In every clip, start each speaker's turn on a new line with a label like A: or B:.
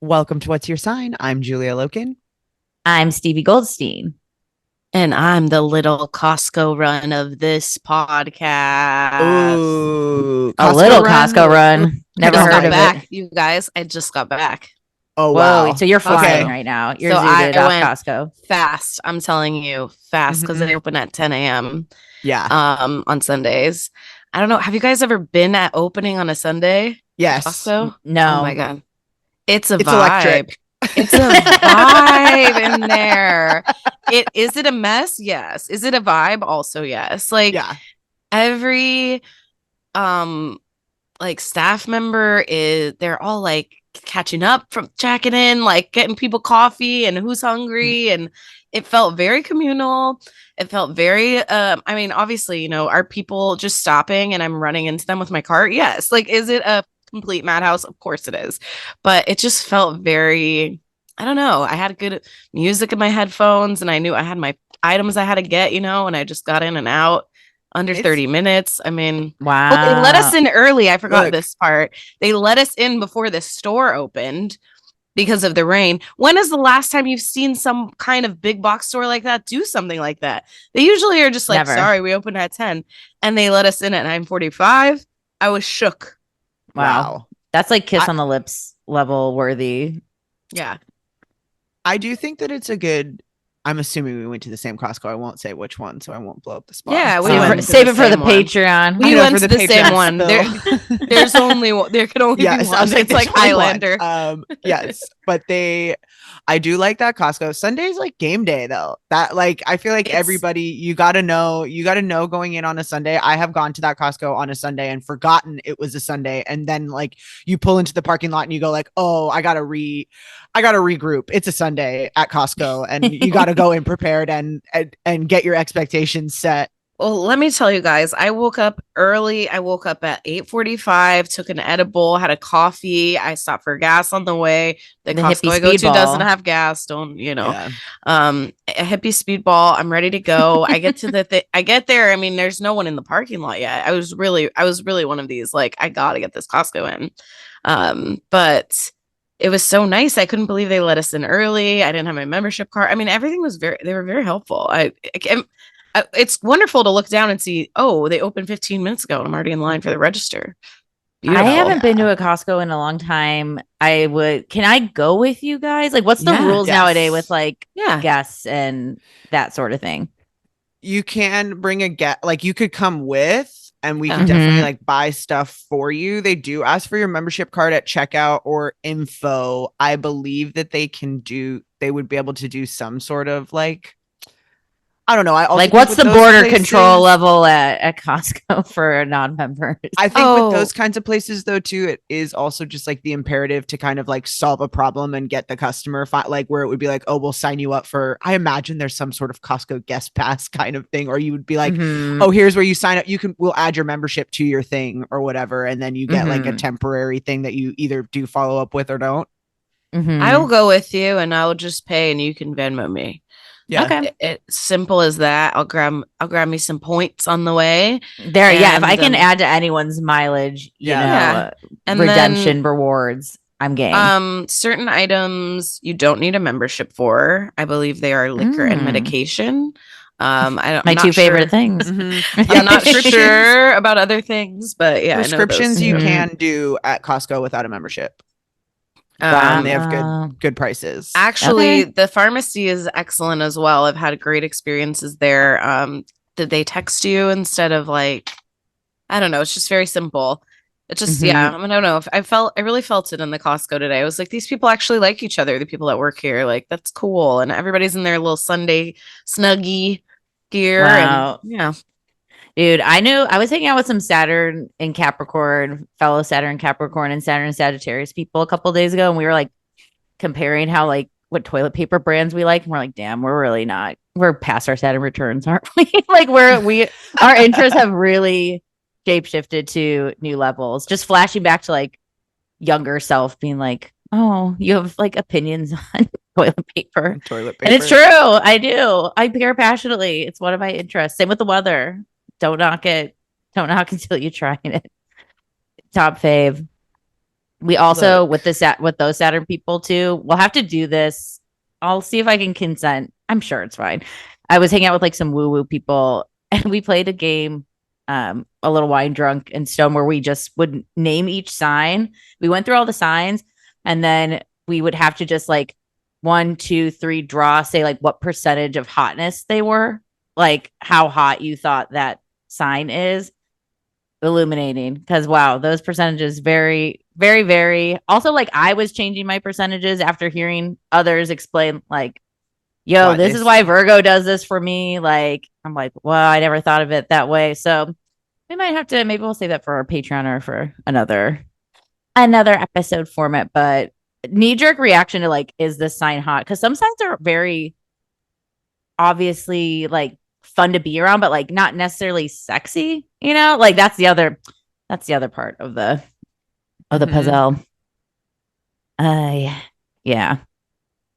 A: Welcome to What's Your Sign? I'm Julia Loken.
B: I'm Stevie Goldstein.
C: And I'm the little Costco run of this podcast.
A: Ooh,
B: A little Costco run. Never heard of
C: back,
B: it.
C: you guys. I just got back.
A: Oh,
B: Whoa.
A: wow.
B: So you're flying
A: Okay.
B: right now. You're
C: So
B: zooted
C: I
B: off
C: went
B: Costco.
C: fast. I'm telling you, fast because they open at 10 a.m.
A: Yeah.
C: On Sundays. I don't know. Have you guys ever been at opening on a Sunday?
A: Yes.
C: Costco?
B: No.
C: Oh my God. It's a
A: It's
C: vibe.
A: electric.
C: It's a vibe in there. Is it a mess? Yes. Is it a vibe? Also, yes. Like
A: Yeah.
C: every like staff member they're all like catching up from checking in, like getting people coffee and who's hungry. And it felt very communal. It felt very I mean, obviously, are people just stopping and I'm running into them with my cart? Yes. Like, is it a complete madhouse? Of course it is. But it just felt very, I don't know. I had good music in my headphones and I knew I had my items I had to get, and I just got in and out under 30 minutes. I mean,
B: wow.
C: Oh, they let us in early. I forgot this part. They let us in before the store opened because of the rain. When is the last time you've seen some kind of big box store like that do something like that? They usually are just like,
B: Never.
C: Sorry, we opened at 10. And they let us in at 9:45. I was shook.
B: Wow. That's like kiss on the lips level worthy.
C: Yeah.
A: I do think that it's a good. I'm assuming we went to the same Costco. I won't say which one, so I won't blow up the spot.
C: Yeah, we
B: save it for the Patreon.
C: We went to the same one. There's only one. There could only be one. It's like Highlander.
A: Yes, but I do like that Costco. Sunday's like game day though. That like I feel like everybody you gotta know going in on a Sunday. I have gone to that Costco on a Sunday and forgotten it was a Sunday, and then like you pull into the parking lot and you go like, oh, I gotta regroup. It's a Sunday at Costco, and you gotta go in prepared and get your expectations set.
C: Well, let me tell you guys, I woke up early. I woke up at 8:45, took an edible, had a coffee. I stopped for gas on the way. The Costco I go to doesn't have gas. Don't, a hippie speedball. I'm ready to go. I get to I get there. I mean, there's no one in the parking lot yet. I was really one of these, like, I gotta get this Costco in. But it was so nice. I couldn't believe they let us in early. I didn't have my membership card. I mean, everything was they were very helpful. It's wonderful to look down and see, oh, they opened 15 minutes ago and I'm already in line for the register. Beautiful.
B: I haven't been to a Costco in a long time. Can I go with you guys? Like, what's the rules nowadays with like guests and that sort of thing?
A: You can bring a guest, like you could come with, and we can definitely like buy stuff for you. They do ask for your membership card at checkout or info. I believe that they would be able to do some sort of like, I don't know. I also
B: like, what's the border control level at Costco for non-members?
A: I think with those kinds of places, though, too, it is also just like the imperative to kind of like solve a problem and get the customer like where it would be like, oh, we'll sign you up for. I imagine there's some sort of Costco guest pass kind of thing, or you would be like, oh, here's where you sign up. We'll add your membership to your thing or whatever, and then you get like a temporary thing that you either do follow up with or don't.
C: I will go with you, and I'll just pay, and you can Venmo me.
A: Yeah.
C: Okay. It's simple as that. I'll grab me some points on the way.
B: There, if I can add to anyone's mileage, and redemption rewards, I'm game.
C: Certain items you don't need a membership for. I believe they are liquor and medication.
B: My two favorite things.
C: I'm not sure about other things, but yeah,
A: prescriptions you can do at Costco without a membership. They have good prices.
C: Actually, the pharmacy is excellent as well. I've had great experiences there. Did they text you instead of like, I don't know. It's just very simple. It's just, I mean, I don't know. I really felt it in the Costco today. I was like, these people actually like each other. The people that work here, like, that's cool. And everybody's in their little Sunday snuggie gear.
B: Wow.
C: And
B: dude, I was hanging out with some Saturn and Capricorn, fellow Saturn Capricorn and Saturn Sagittarius people a couple days ago, and we were like comparing how like what toilet paper brands we like, and we're like, damn, we're past our Saturn returns, aren't we? Like our interests have really shape shifted to new levels. Just flashing back to like younger self, being like, oh, you have like opinions on toilet paper. And it's true. I do. I care passionately. It's one of my interests. Same with the weather. Don't knock until you try it. Top fave. We also with those Saturn people too. We'll have to do this. I'll see if I can consent. I'm sure it's fine. I was hanging out with like some woo woo people, and we played a game, a little wine drunk and stone, where we just would name each sign. We went through all the signs, and then we would have to just like 1, 2, 3 draw, say like what percentage of hotness they were, like how hot you thought that sign is. Illuminating, because wow, those percentages very, very, very. Also, like I was changing my percentages after hearing others explain, like, yo, this is why Virgo does this for me. Like, I'm like, well, I never thought of it that way. So we might have to, maybe we'll save that for our Patreon or for another episode format. But knee-jerk reaction to like, is this sign hot? Because some signs are very obviously like fun to be around, but like not necessarily sexy, you know, like that's the other part of the puzzle. Yeah,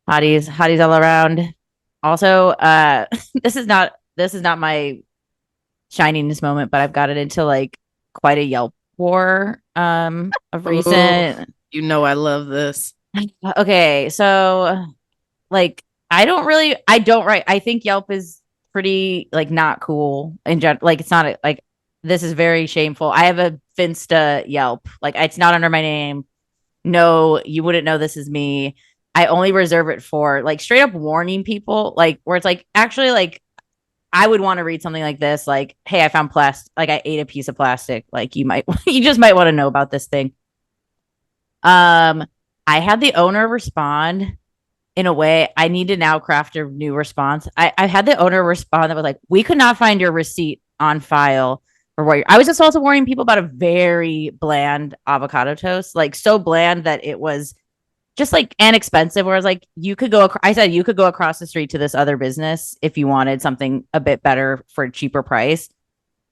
B: hotties all around. Also, this is not my shininess moment, but I've gotten into like quite a Yelp war of recent.
C: You know, I love this.
B: Okay, so like I don't write. I think Yelp is pretty like not cool in general. Like it's not like, this is very shameful. I have a Finsta Yelp. Like it's not under my name. No, you wouldn't know this is me. I only reserve it for like straight up warning people, like where it's like actually like I would want to read something like this, like, hey, I found plastic, like I ate a piece of plastic. Like you just might want to know about this thing. I had the owner respond in a way. I need to now craft a new response. I had the owner respond that was like, we could not find your receipt on file for what I was just also warning people about a very bland avocado toast, like so bland that it was just like inexpensive. Whereas like I said you could go across the street to this other business if you wanted something a bit better for a cheaper price.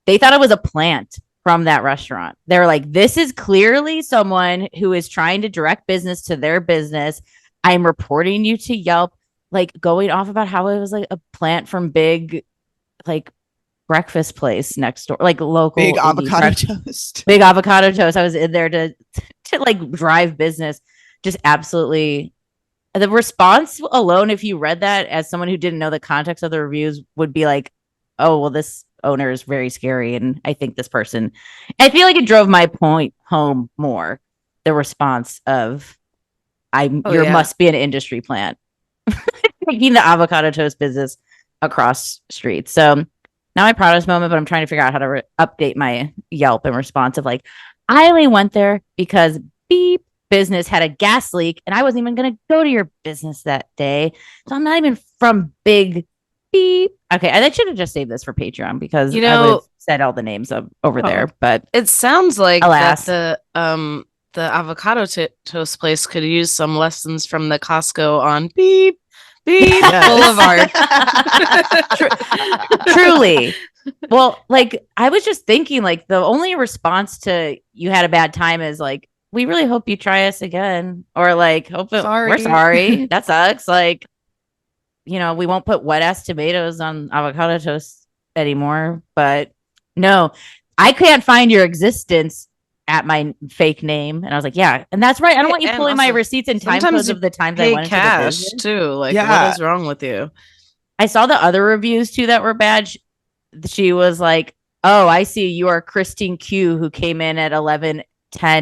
B: They thought it was a plant from that restaurant. They're like, this is clearly someone who is trying to direct business to their business. I'm reporting you to Yelp, like going off about how it was like a plant from big, like breakfast place next door, like local
A: big avocado toast.
B: Big avocado toast. I was in there to like drive business. Just absolutely. The response alone, if you read that as someone who didn't know the context of the reviews, would be like, oh, well, this owner is very scary. And I think this person, I feel like it drove my point home more. The response of, must be an industry plant taking the avocado toast business across streets. So not my proudest moment, but I'm trying to figure out how to update my Yelp in response of like, I only went there because beep business had a gas leak and I wasn't even going to go to your business that day. So I'm not even from big beep. Okay. I should have just saved this for Patreon because I would have said all the names over there, but
C: it sounds like
B: alas.
C: that the avocado toast place could use some lessons from the Costco on beep Boulevard.
B: Truly. Well, like I was just thinking, like the only response to you had a bad time is like, we really hope you try us again, or like, we're sorry. That sucks. Like, you know, we won't put wet ass tomatoes on avocado toast anymore. But no, I can't find your existence at my fake name. And I was like, yeah, and that's right. I don't want you pulling my receipts and time codes of the times I went into cash
C: too. Like, what is wrong with you?
B: I saw the other reviews too that were bad. She was like, oh, I see you are Christine Q, who came in at 11:10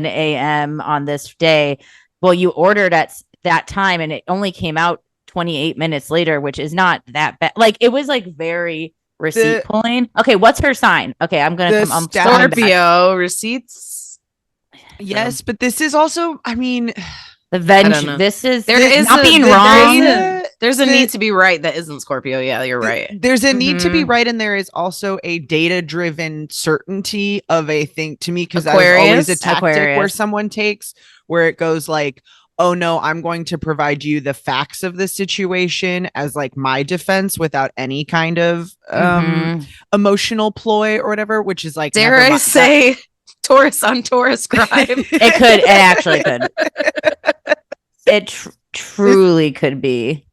B: a.m. on this day. Well, you ordered at that time and it only came out 28 minutes later, which is not that bad. Like it was like very receipt pulling. Okay, what's her sign? Okay, I'm gonna come.
C: Scorpio receipts.
A: Yes, but this is also, I mean,
B: the venue. This is
C: not
B: being wrong.
C: There's a need to be right that isn't Scorpio. Yeah, you're right.
A: There's a need to be right, and there is also a data-driven certainty of a thing to me, because that is always a tactic where someone takes, where it goes like, oh no, I'm going to provide you the facts of the situation as like my defense without any kind of emotional ploy or whatever, which is like,
C: dare I say, Taurus on Taurus crime.
B: It actually could. It truly could be.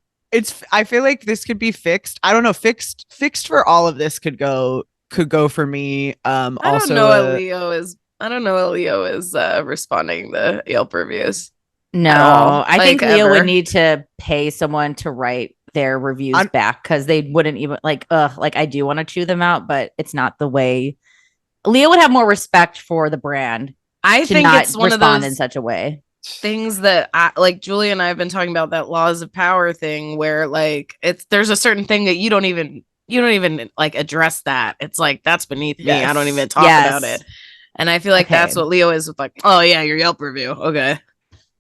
A: I feel like this could be fixed. I don't know. Fixed for all of this could go for me.
C: I don't know what Leo is I don't know. Leo is responding to Yelp reviews.
B: No, I think Leo would need to pay someone to write their reviews back because they wouldn't even like I do want to chew them out, but it's not the way. Leo would have more respect for the brand.
C: I think it's one of those
B: in such a way
C: things that like Julie and I have been talking about, that laws of power thing where like there's a certain thing that you don't even like address that. It's like, that's beneath me. I don't even talk about it. And I feel like that's what Leo is with, like, oh yeah, your Yelp review. Okay.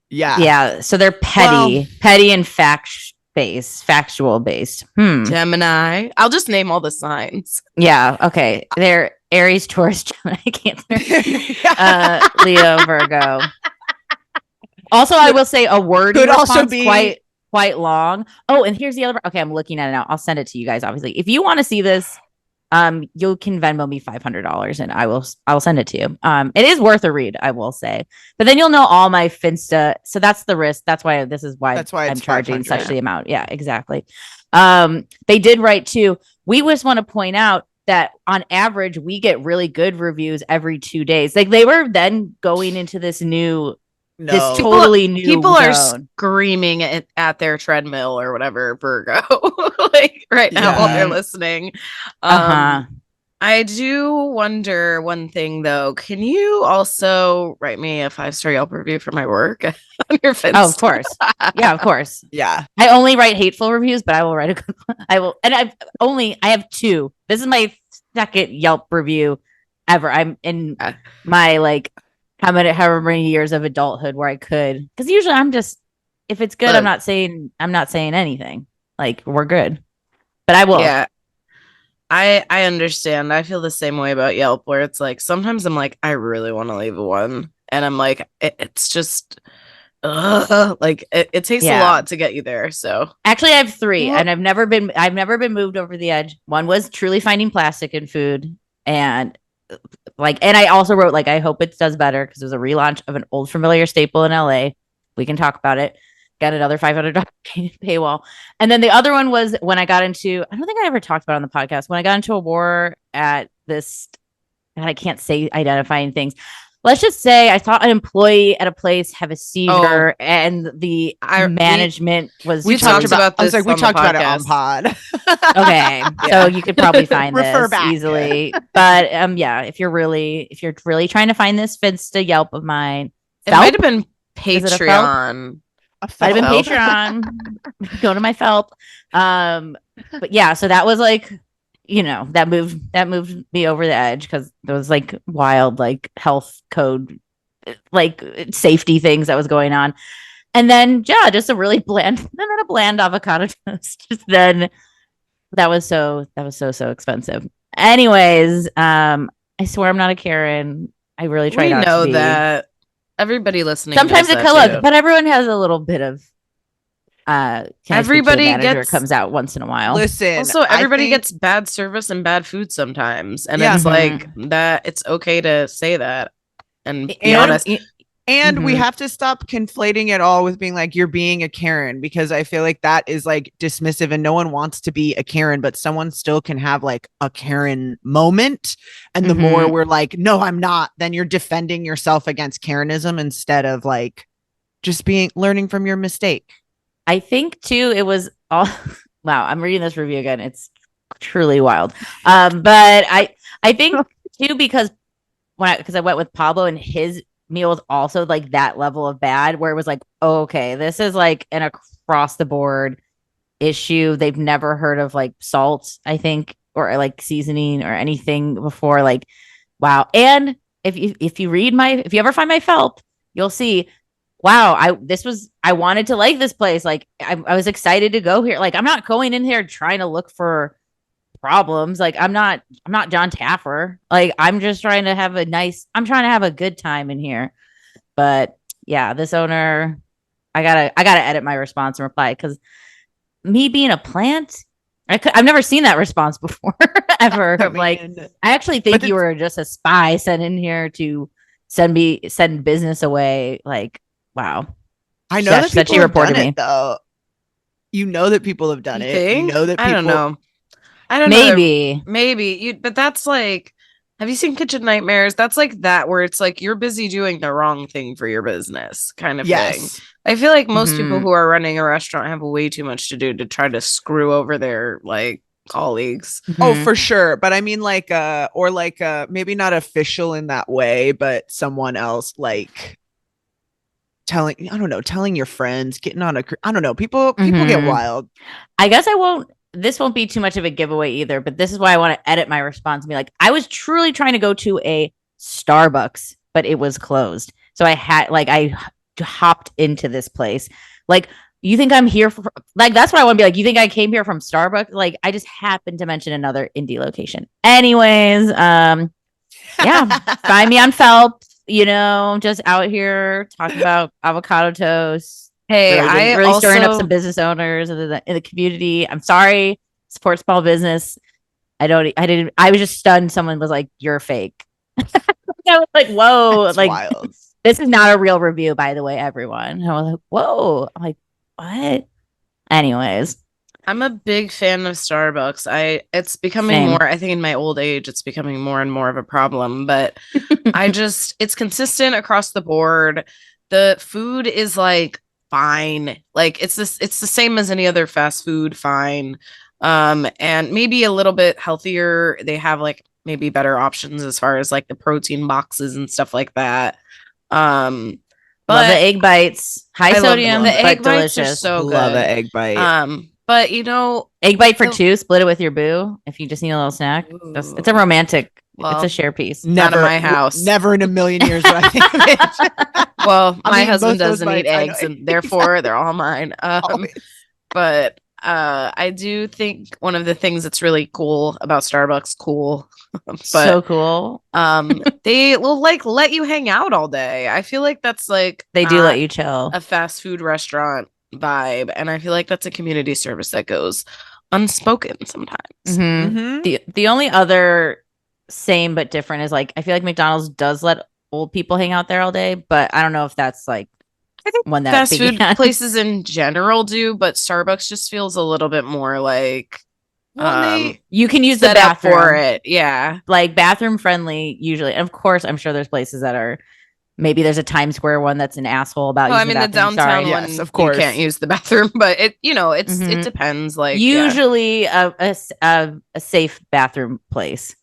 B: Yeah. So they're petty and factual based.
C: Gemini. I'll just name all the signs.
B: Yeah. Okay. They're Aries, Taurus, Gemini, Cancer, Leo, Virgo. Also, I will say a word could also be quite long. Oh, and here's the other. Okay, I'm looking at it now. I'll send it to you guys. Obviously, if you want to see this, you can Venmo me $500 and I'll send it to you. It is worth a read, I will say. But then you'll know all my Finsta. So that's the risk. That's why I'm charging such the amount. Yeah, exactly. They did write too. We just want to point out that on average, we get really good reviews every 2 days. Like they were then going into this new. This totally new
C: people zone. Are screaming at their treadmill or whatever, Virgo, like right now while they're listening. I do wonder one thing though. Can you also write me a 5-star Yelp review for my work on your Finsta?
B: Oh, of course. Yeah, of course.
A: Yeah.
B: I only write hateful reviews, but I will write a good one. I will, and I have 2. This is my second Yelp review ever. I'm in my like however many years of adulthood where I could, because usually I'm just, if it's good, I'm not saying anything. Like we're good, but I will.
C: Yeah, I understand. I feel the same way about Yelp, where it's like sometimes I'm like, I really want to leave one, and I'm like, it's just, like it takes a lot to get you there. So
B: actually, I have 3, and I've never been moved over the edge. One was truly finding plastic in food, and I also wrote like, I hope it does better because it was a relaunch of an old familiar staple in LA. We can talk about it. Got another $500 paywall. And then the other one was when I got into, I don't think I ever talked about it on the podcast, when I got into a war at this, and I can't say identifying things. Let's just say I saw an employee at a place have a seizure, and the management was.
C: We talked about this.
A: We talked about it on pod.
B: Okay, so you could probably find this easily. But if you're really trying to find this Finsta Yelp of mine,
C: it might have been Patreon.
B: Might have been Patreon. Go to my FELP. But yeah, so that was like, that moved me over the edge because there was like wild like health code like safety things that was going on. And then just a really bland avocado toast. Then that was so expensive. Anyways, I swear I'm not a Karen. I really try not to be.
C: We know that. Everybody listening.
B: Sometimes it could look, but everyone has a little bit of
C: everybody
B: comes out once in a while.
A: Listen,
C: also everybody gets bad service and bad food sometimes, and it's like that. It's okay to say that and be honest.
A: And we have to stop conflating it all with being like, you're being a Karen, because I feel like that is like dismissive and no one wants to be a Karen, but someone still can have like a Karen moment. And the more we're like, no, I'm not, then you're defending yourself against Karenism instead of like just learning from your mistake.
B: I think too, it was all, wow, I'm reading this review again. It's truly wild. But I think too, because I went with Pablo and his meal was also like that level of bad where it was like, oh, okay, this is like an across the board issue. They've never heard of like salt, I think, or like seasoning or anything before. Like, wow. And if you ever find my FELP, you'll see, wow, I wanted to like this place. Like I was excited to go here. Like I'm not going in here trying to look for problems. Like I'm not John Taffer. Like I'm just trying to have a good time in here. But yeah, this owner, I gotta edit my response and reply, because me being a plant, I've never seen that response before ever. I actually think you were just a spy sent in here to send business away. Like, wow.
A: I know that people have done it, though. You know that people have done it. You know that people.
C: I don't know. Maybe but that's like, Have you seen Kitchen Nightmares? That's like that where it's like you're busy doing the wrong thing for your business kind of thing. I feel like most people who are running a restaurant have way too much to do to try to screw over their like colleagues.
A: Oh, for sure. But I mean like or like maybe not official in that way, but someone else like telling your friends, getting on a I don't know, people get wild.
B: I guess this won't be too much of a giveaway either, but this is why I want to edit my response and be like, I was truly trying to go to a Starbucks, but it was closed. So I hopped into this place. Like, you think I'm here for, like, that's what I want to be like. You think I came here from Starbucks? Like, I just happened to mention another indie location. Anyways, yeah, find me on FELP, just out here talking about avocado toast.
C: Hey,
B: I really stirring up some business owners in the community. I'm sorry, support small business. I was just stunned. Someone was like, "You're fake." I was like, "Whoa!"
A: That's
B: like,
A: wild.
B: This is not a real review, by the way, everyone. And I was like, "Whoa!" I'm like, what? Anyways,
C: I'm a big fan of Starbucks. It's becoming more, I think in my old age, it's becoming more and more of a problem, but it's consistent across the board. The food is like fine. Like it's the same as any other fast food, fine. And maybe a little bit healthier. They have like maybe better options as far as like the protein boxes and stuff like that. But
B: love the egg bites, high sodium,
C: the egg bites
B: delicious.
C: are so good.
A: Love an egg bite.
C: But
B: egg bite for two, split it with your boo if you just need a little snack. It's a romantic. It's a share piece.
C: Not in my house.
A: Never in a million years would I think of it.
C: Well, my husband doesn't eat eggs, and therefore they're all mine. But I do think one of the things that's really cool about Starbucks,
B: so cool.
C: They will like let you hang out all day. I feel like that's like
B: they do let you chill.
C: A fast food restaurant vibe, and I feel like that's a community service that goes unspoken sometimes.
B: The only other same but different is like I feel like McDonald's does let old people hang out there all day, but I don't know if that's like
C: I think one that fast food places in general do, but Starbucks just feels a little bit more like
B: you can use the bathroom
C: for it. Yeah,
B: like bathroom friendly usually. And of course, I'm sure there's places that are. Maybe there's a Times Square one that's an asshole about using the
C: downtown one. Yes, of course, you can't use the bathroom, but it it depends. Like
B: usually a safe bathroom place.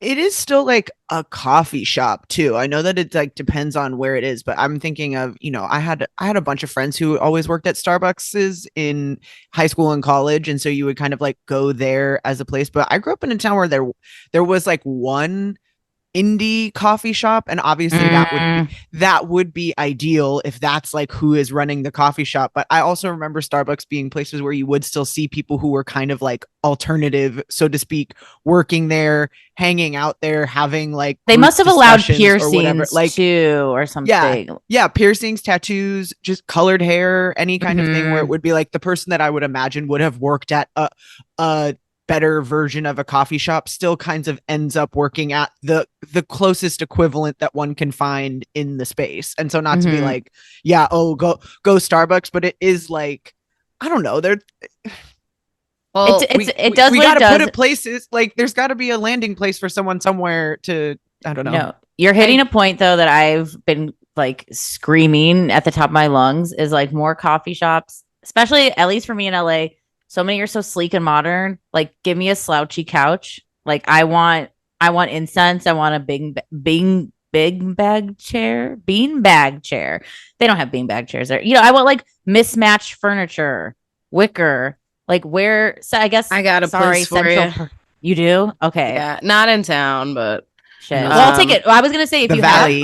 A: It is still like a coffee shop too. I know that it like depends on where it is, but I'm thinking of, I had a bunch of friends who always worked at Starbucks in high school and college. And so you would kind of like go there as a place. But I grew up in a town where there was like one indie coffee shop, and obviously that would be ideal if that's like who is running the coffee shop. But I also remember Starbucks being places where you would still see people who were kind of like alternative, so to speak, working there, hanging out there, having like
B: they must have allowed piercings like too or something.
A: Yeah, piercings, tattoos, just colored hair, any kind of thing where it would be like the person that I would imagine would have worked at a better version of a coffee shop still kinds of ends up working at the closest equivalent that one can find in the space. And so not to be like, go Starbucks, but it is like, I don't know.
B: Well, it does.
A: We got to put it places like there's got to be a landing place for someone somewhere to, I don't know.
B: No, you're hitting a point though that I've been like screaming at the top of my lungs is like more coffee shops, especially at least for me in LA. So many are so sleek and modern. Like, give me a slouchy couch. Like, I want incense. I want a bean bag chair. They don't have beanbag chairs there. I want like mismatched furniture, wicker. Like where? So I guess
C: I got a place for you.
B: You do? Okay.
C: Yeah, not in town, but
B: shit. Well, I'll take it. Well, I was gonna say if
A: the
B: you
A: valley.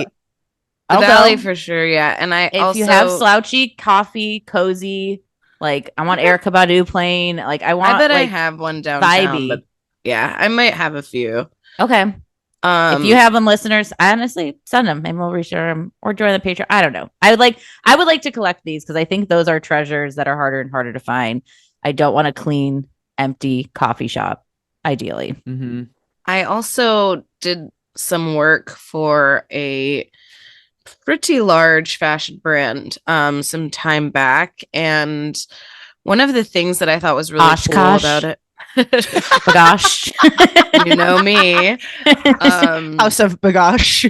B: have
C: the valley for sure. Yeah, and
B: if you have slouchy, coffee, cozy. Like I want Erykah Badu playing. Like I want.
C: I bet I have one downtown. But yeah, I might have a few.
B: Okay. If you have them, listeners, I honestly send them. Maybe we'll reshare them or join the Patreon. I don't know. I would like to collect these because I think those are treasures that are harder and harder to find. I don't want a clean, empty coffee shop. Ideally.
A: Mm-hmm.
C: I also did some work for a pretty large fashion brand some time back, and one of the things that I thought was really cool about it
B: Gosh.
C: You know me.
A: House of Bagosh.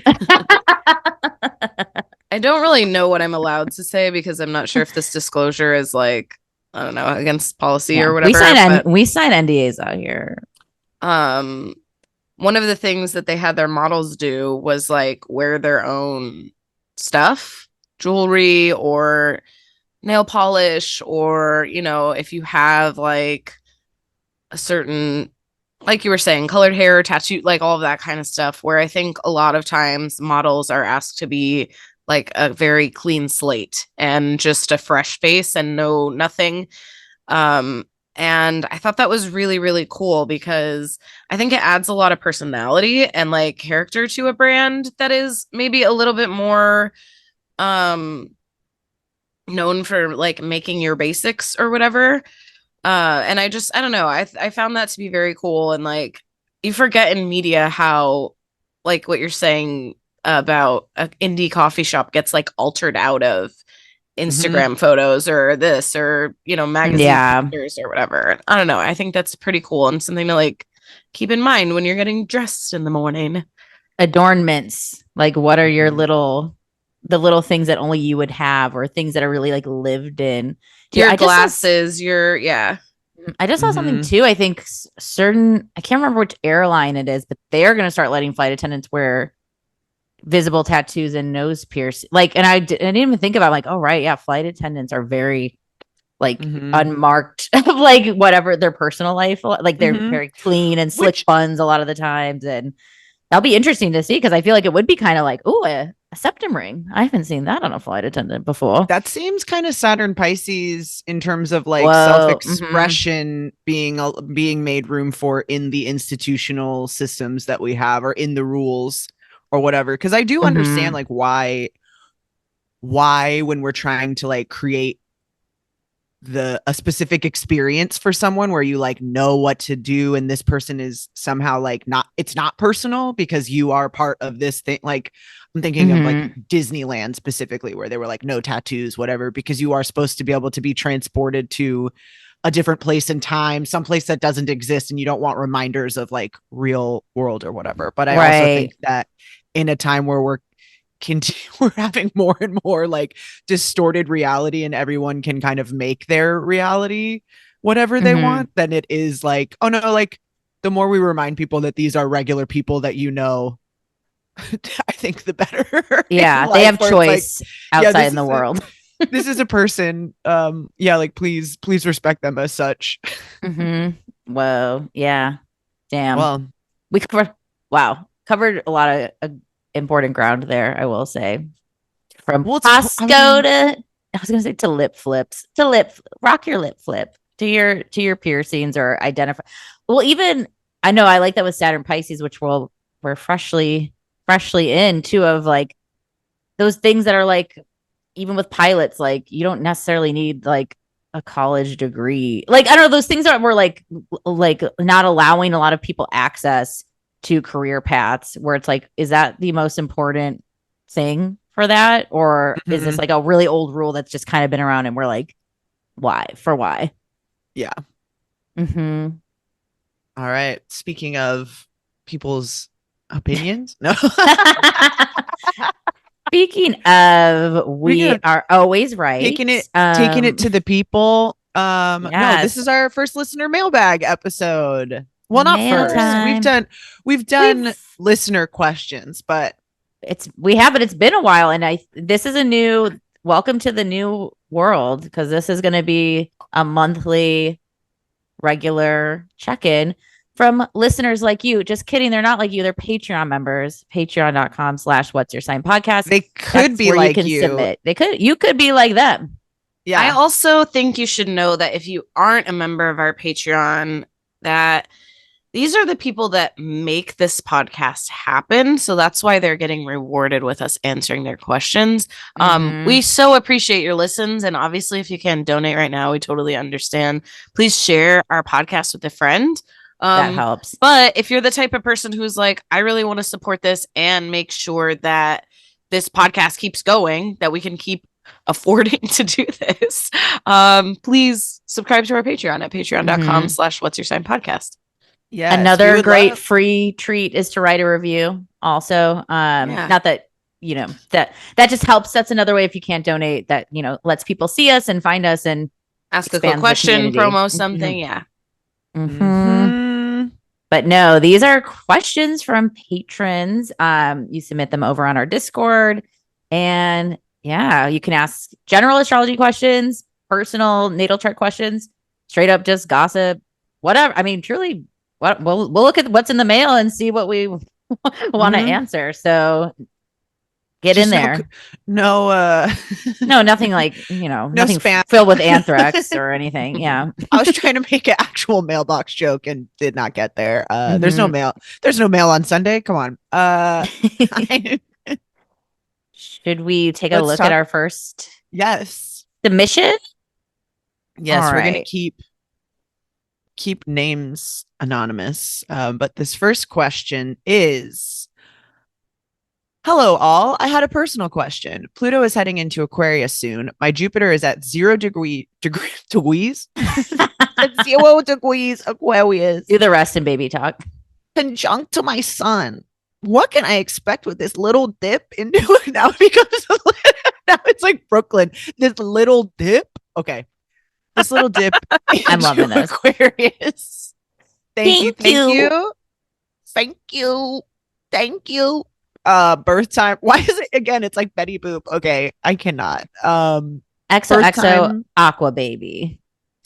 C: I don't really know what I'm allowed to say because I'm not sure if this disclosure is like, I don't know, against policy or whatever.
B: We sign NDAs out here.
C: One of the things that they had their models do was like wear their own stuff, jewelry or nail polish, or, you know, if you have like a certain, like you were saying, colored hair, tattoo, like all of that kind of stuff, where I think a lot of times models are asked to be like a very clean slate and just a fresh face and nothing. And I thought that was really, really cool because I think it adds a lot of personality and like character to a brand that is maybe a little bit more known for like making your basics or whatever. And I don't know. I found that to be very cool. And like, you forget in media how, like what you're saying about an indie coffee shop gets like altered out of Instagram photos or this, or, you know, magazine pictures or whatever. I don't know. I think that's pretty cool and something to like keep in mind when you're getting dressed in the morning.
B: Adornments. Like, what are your the little things that only you would have, or things that are really like lived in?
C: Your glasses,
B: I just saw something too. I think I can't remember which airline it is, but they're going to start letting flight attendants wear visible tattoos and nose piercing. Like, and I didn't even think about like, oh, right. Yeah. Flight attendants are very like unmarked, like whatever their personal life, like they're very clean and slick buns a lot of the times. And that'll be interesting to see, because I feel like it would be kind of like, oh, a septum ring. I haven't seen that on a flight attendant before.
A: That seems kind of Saturn Pisces in terms of like self-expression being made room for in the institutional systems that we have, or in the rules or whatever. Because I do understand like why when we're trying to like create a specific experience for someone where you like know what to do, and this person is somehow like it's not personal because you are part of this thing. Like, I'm thinking of like Disneyland specifically, where they were like no tattoos, whatever, because you are supposed to be able to be transported to a different place in time, someplace that doesn't exist, and you don't want reminders of like real world or whatever. But I also think that in a time where we're having more and more like distorted reality, and everyone can kind of make their reality whatever they want, then it is like, oh no, like the more we remind people that these are regular people that, you know, I think the better.
B: Yeah, they have choice like, outside in the world.
A: This is a person. Yeah, like please respect them as such.
B: Whoa. Yeah. Damn.
A: Well,
B: we covered a lot of important ground there, I will say. From Costco to lip flips, rock your lip flip to your piercings, or identify. Well, even I know I like that with Saturn Pisces, which we're freshly in too, of like those things that are like, even with pilots, like you don't necessarily need like a college degree. Like, I don't know, those things that were like not allowing a lot of people access to career paths, where it's like, is that the most important thing for that? Or is this like a really old rule that's just kind of been around and we're like, why?
A: Yeah.
B: All
A: right. Speaking of people's opinions. No.
B: Speaking of, we are always right.
A: Taking it to the people. No, this is our first listener mailbag episode. Well, not first. Time. We've done listener questions, but
B: it's been a while, and this is a new welcome to the new world, because this is going to be a monthly regular check-in from listeners like you. Just kidding, they're not like you, they're Patreon members. Patreon.com/what's-your-sign-podcast.
A: They could be like you.
B: You could be like them.
C: Yeah. I also think you should know that if you aren't a member of our Patreon, that these are the people that make this podcast happen. So that's why they're getting rewarded with us answering their questions. We so appreciate your listens. And obviously, if you can donate right now, we totally understand. Please share our podcast with a friend.
B: That helps.
C: But if you're the type of person who's like, I really want to support this and make sure that this podcast keeps going, that we can keep affording to do this, please subscribe to our Patreon at patreon.com/what's-your-sign-podcast.
B: Yeah. Another great free treat is to write a review also. Not that, that just helps. That's another way if you can't donate that, lets people see us and find us and
C: ask a quick question, promo something. Yeah.
B: But no, these are questions from patrons. You submit them over on our Discord, and you can ask general astrology questions, personal natal chart questions, straight up just gossip, whatever. I mean, truly, we'll look at what's in the mail and see what we want to answer. So get just in there.
A: No,
B: nothing like, nothing spam filled with anthrax or anything. Yeah.
A: I was trying to make an actual mailbox joke and did not get there. There's no mail. There's no mail on Sunday. Come on.
B: Should we take a look at our first submission?
A: Yes, we're going to keep names anonymous. But this first question is, hello all, I had a personal question. Pluto is heading into Aquarius soon. My Jupiter is at 0 degrees. 0 degrees Aquarius.
B: Do the rest in baby talk.
A: Conjunct to my sun. What can I expect with this little dip into it? Now it's like Brooklyn. This little dip. Okay. This little dip.
B: I'm loving this.
A: Aquarius. Thank you. Birth time. Why is it again? It's like Betty Boop. Okay. I cannot.
B: XOXO Aqua Baby.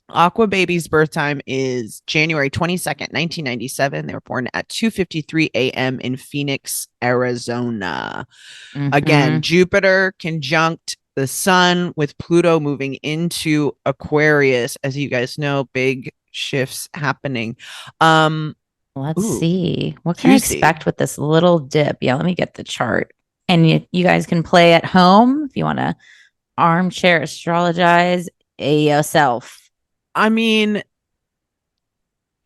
A: Aqua Baby's birth time is January 22nd, 1997. They were born at 2:53 a.m. in Phoenix, Arizona. Again, Jupiter conjunct the sun with Pluto moving into Aquarius. As you guys know, big shifts happening.
B: Let's see. What can I expect with this little dip? Yeah, let me get the chart. And you guys can play at home if you want to armchair astrologize yourself.
A: I mean,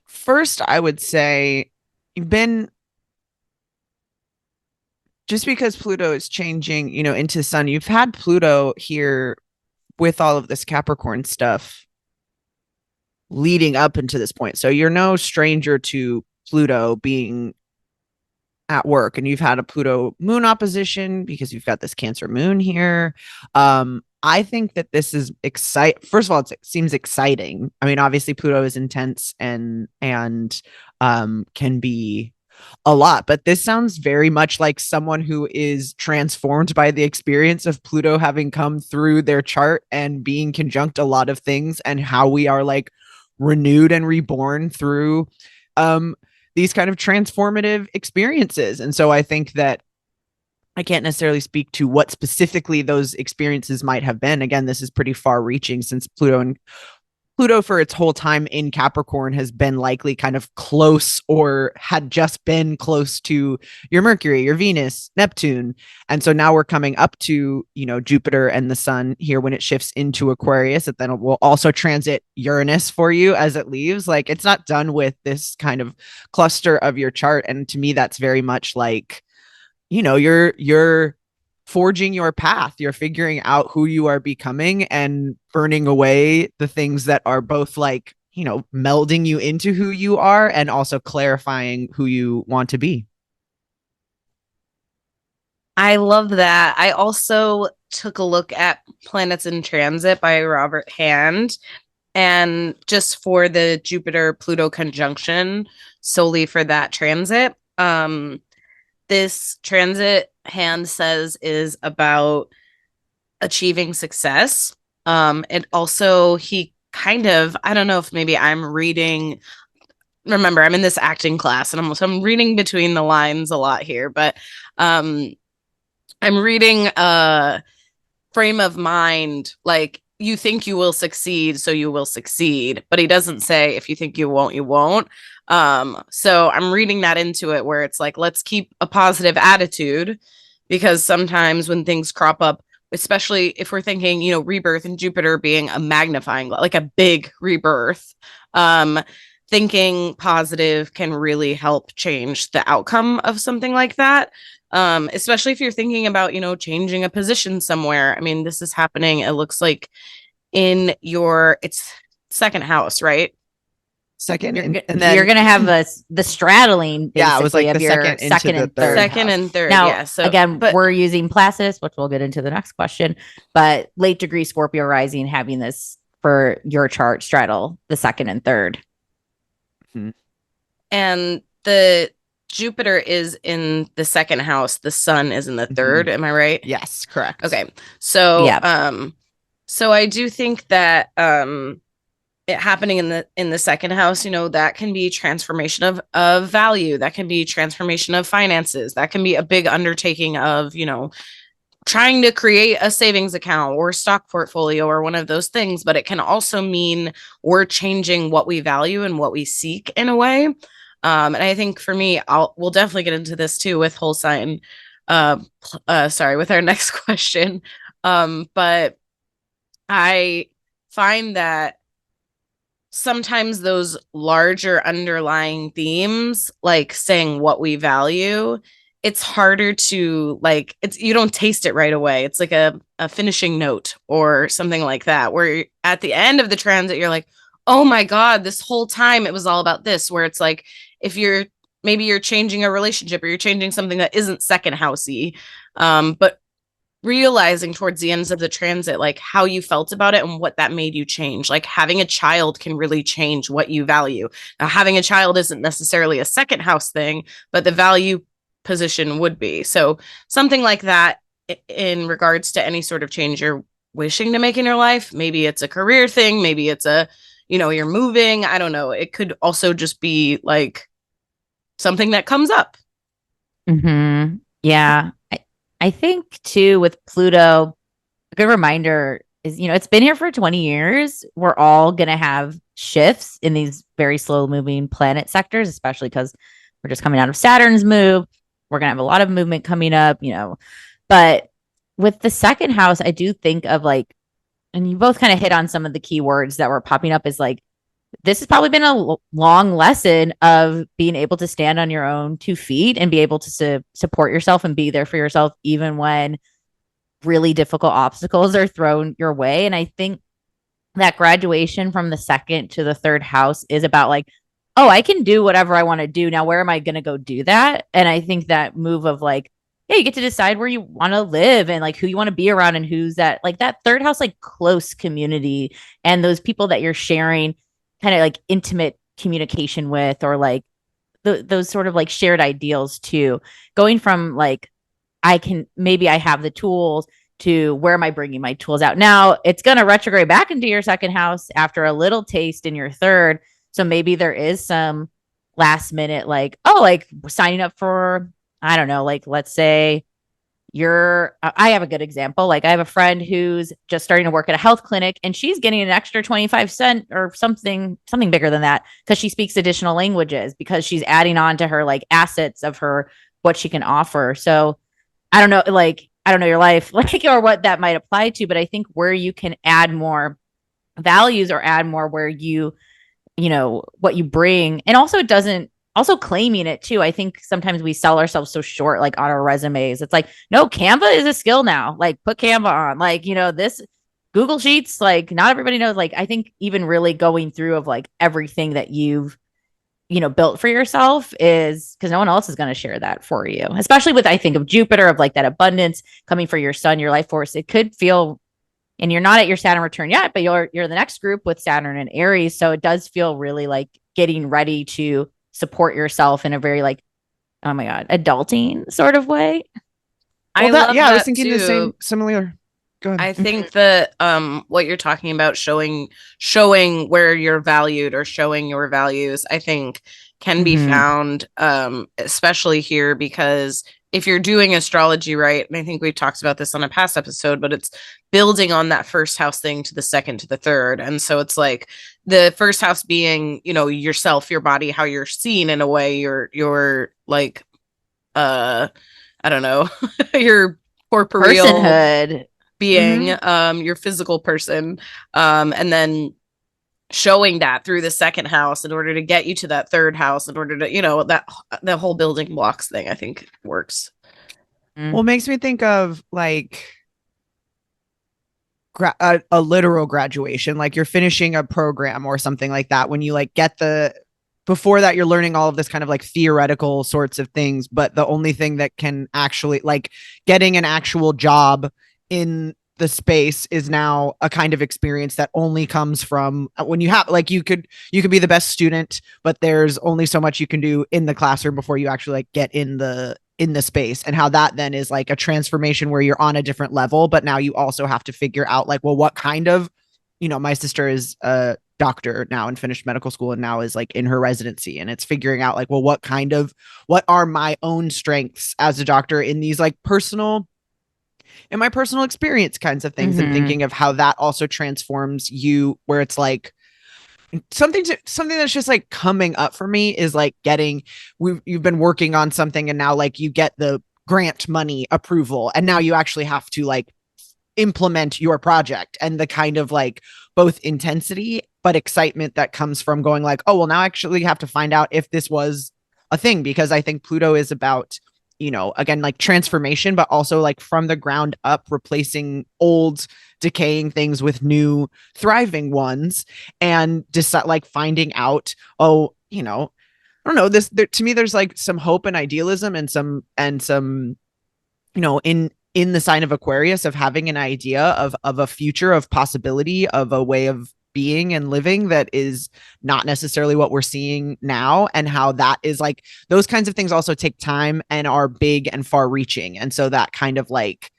A: first, I would say just because Pluto is changing, into sun, you've had Pluto here with all of this Capricorn stuff leading up into this point. So you're no stranger to Pluto being at work, and you've had a Pluto moon opposition because you've got this Cancer moon here. I think that this is first of all, it seems exciting. I mean, obviously Pluto is intense and can be a lot, but this sounds very much like someone who is transformed by the experience of Pluto having come through their chart and being conjunct a lot of things, and how we are like renewed and reborn through these kind of transformative experiences. And so I think that I can't necessarily speak to what specifically those experiences might have been. Again, this is pretty far reaching, since Pluto for its whole time in Capricorn has been likely kind of close, or had just been close to your Mercury, your Venus, Neptune. And so now we're coming up to, Jupiter and the sun here when it shifts into Aquarius. And then it will also transit Uranus for you as it leaves. Like, it's not done with this kind of cluster of your chart. And to me, that's very much like, you're forging your path. You're figuring out who you are becoming and burning away the things that are both like, melding you into who you are and also clarifying who you want to be.
C: I love that. I also took a look at Planets in Transit by Robert Hand, and just for the Jupiter-Pluto conjunction, solely for that transit. This transit, Hand says, is about achieving success. And also he I don't know if maybe I'm reading, remember, I'm in this acting class and I'm reading between the lines a lot here, but I'm reading frame of mind, like, you think you will succeed, so you will succeed. But he doesn't say if you think you won't, you won't. So I'm reading that into it, where it's like, let's keep a positive attitude, because sometimes when things crop up, especially if we're thinking, rebirth and Jupiter being a magnifying, like a big rebirth, thinking positive can really help change the outcome of something like that. Especially if you're thinking about, changing a position somewhere. I mean, this is happening, it looks like, in it's second house, right?
A: Second,
B: and
A: then
B: you're gonna have the straddling basically
A: it was like
B: of
A: the
B: your second and third.
C: Second and third.
B: Now,
C: yeah. So
B: again, we're using Placidus, which we'll get into the next question, but late degree Scorpio rising having this for your chart straddle the second and third.
C: And the Jupiter is in the second house, the sun is in the third. Am I right?
A: Yes, correct.
C: Okay. So so I do think that it happening in the second house, that can be transformation of value, that can be transformation of finances, that can be a big undertaking of, trying to create a savings account or stock portfolio or one of those things. But it can also mean we're changing what we value and what we seek in a way. And I think for me, we'll definitely get into this too with whole sign. With our next question. But I find that sometimes those larger underlying themes, like saying what we value, it's harder to you don't taste it right away. It's like a finishing note or something like that, where at the end of the transit, you're like, oh my God, this whole time it was all about this. Where it's like, if maybe you're changing a relationship or you're changing something that isn't second housey, but realizing towards the ends of the transit, like how you felt about it and what that made you change. Like having a child can really change what you value. Now, having a child isn't necessarily a second house thing, but the value position would be. So something like that in regards to any sort of change you're wishing to make in your life. Maybe it's a career thing. Maybe it's you're moving. I don't know. It could also just be like something that comes up.
B: Yeah. I think too with Pluto, a good reminder is, it's been here for 20 years. We're all going to have shifts in these very slow moving planet sectors, especially because we're just coming out of Saturn's move. We're going to have a lot of movement coming up, but with the second house, I do think of and you both kind of hit on some of the key words that were popping up, is this has probably been a long lesson of being able to stand on your own 2 feet and be able to support yourself and be there for yourself, even when really difficult obstacles are thrown your way. And I think that graduation from the second to the third house is about oh, I can do whatever I want to do. Now, where am I going to go do that? And I think that move of yeah, you get to decide where you want to live and who you want to be around and who's that third house, close community and those people that you're sharing kind of intimate communication with, or those sort of shared ideals too. Going from maybe I have the tools to where am I bringing my tools out? Now it's going to retrograde back into your second house after a little taste in your third. So maybe there is some last minute, signing up for, I don't know, let's say I have a good example. I have a friend who's just starting to work at a health clinic and she's getting an extra 25 cents or something bigger than that because she speaks additional languages, because she's adding on to her assets of her, what she can offer. So I don't know, I don't know your life, or what that might apply to, but I think where you can add more values or add more where what you bring, and also also claiming it too. I think sometimes we sell ourselves so short, on our resumes. It's no, Canva is a skill now. Put Canva on, this Google Sheets, not everybody knows. I think even really going through of everything that you've, built for yourself is because no one else is going to share that for you, especially with, I think of Jupiter of that abundance coming for your sun, your life force. It could feel, and you're not at your Saturn return yet, but you're the next group with Saturn and Aries. So it does feel really getting ready to support yourself in a very oh my God, adulting sort of way.
C: I was thinking too.
A: The same similar. Go ahead.
C: I think that what you're talking about, showing where you're valued or showing your values, I think can be found especially here, because if you're doing astrology right, and I think we've talked about this on a past episode, but it's building on that first house thing to the second to the third. And so it's the first house being, yourself, your body, how you're seen in a way, your I don't know, your corporeal
B: personhood
C: being, your physical person. And then showing that through the second house in order to get you to that third house in order to, that the whole building blocks thing, I think works.
A: Well, it makes me think of like a literal graduation, like you're finishing a program or something like that. When you like get before that, you're learning all of this kind of like theoretical sorts of things, but the only thing that can actually like getting an actual job in the space is now a kind of experience that only comes from when you have like you could be the best student, but there's only so much you can do in the classroom before you actually like get in the space, and how that then is like a transformation where you're on a different level, but now you also have to figure out like, well, what kind of, my sister is a doctor now and finished medical school and now is like in her residency, and it's figuring out like, well, what are my own strengths as a doctor in these like in my personal experience kinds of things, and thinking of how that also transforms you, where it's like something that's just like coming up for me is like you've been working on something and now like you get the grant money approval and now you actually have to like implement your project, and the kind of like both intensity but excitement that comes from going like, oh well, now I actually have to find out if this was a thing, because I think Pluto is about, again, like transformation, but also like from the ground up, replacing old decaying things with new thriving ones, and just like finding out, oh, I don't know, to me, there's like some hope and idealism and some, in the sign of Aquarius, of having an idea of a future, of possibility, of a way of being and living that is not necessarily what we're seeing now, and how that is like, those kinds of things also take time and are big and far reaching. And so that kind of like,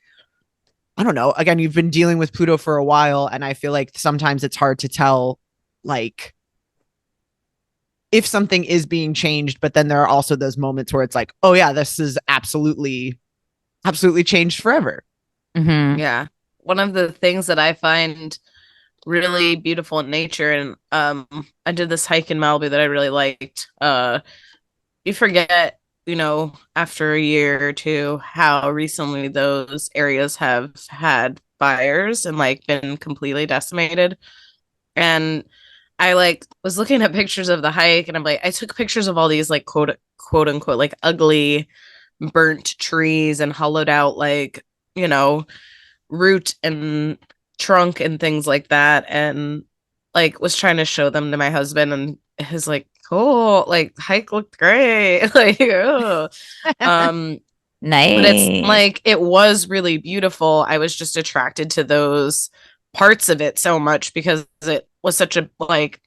A: I don't know, again, you've been dealing with Pluto for a while, and I feel like sometimes it's hard to tell like if something is being changed, but then there are also those moments where it's like, oh yeah, this is absolutely changed forever.
C: Yeah. One of the things that I find really beautiful in nature, and I did this hike in Malibu that I really liked. You forget, after a year or two, how recently those areas have had fires and like been completely decimated. And I like was looking at pictures of the hike, and I'm like, I took pictures of all these like quote unquote like ugly burnt trees and hollowed out like, root and trunk and things like that, and like was trying to show them to my husband, and his like, cool, like hike looked great. Like, oh.
B: Nice.
C: But it's like, it was really beautiful. I was just attracted to those parts of it so much because it was such a like,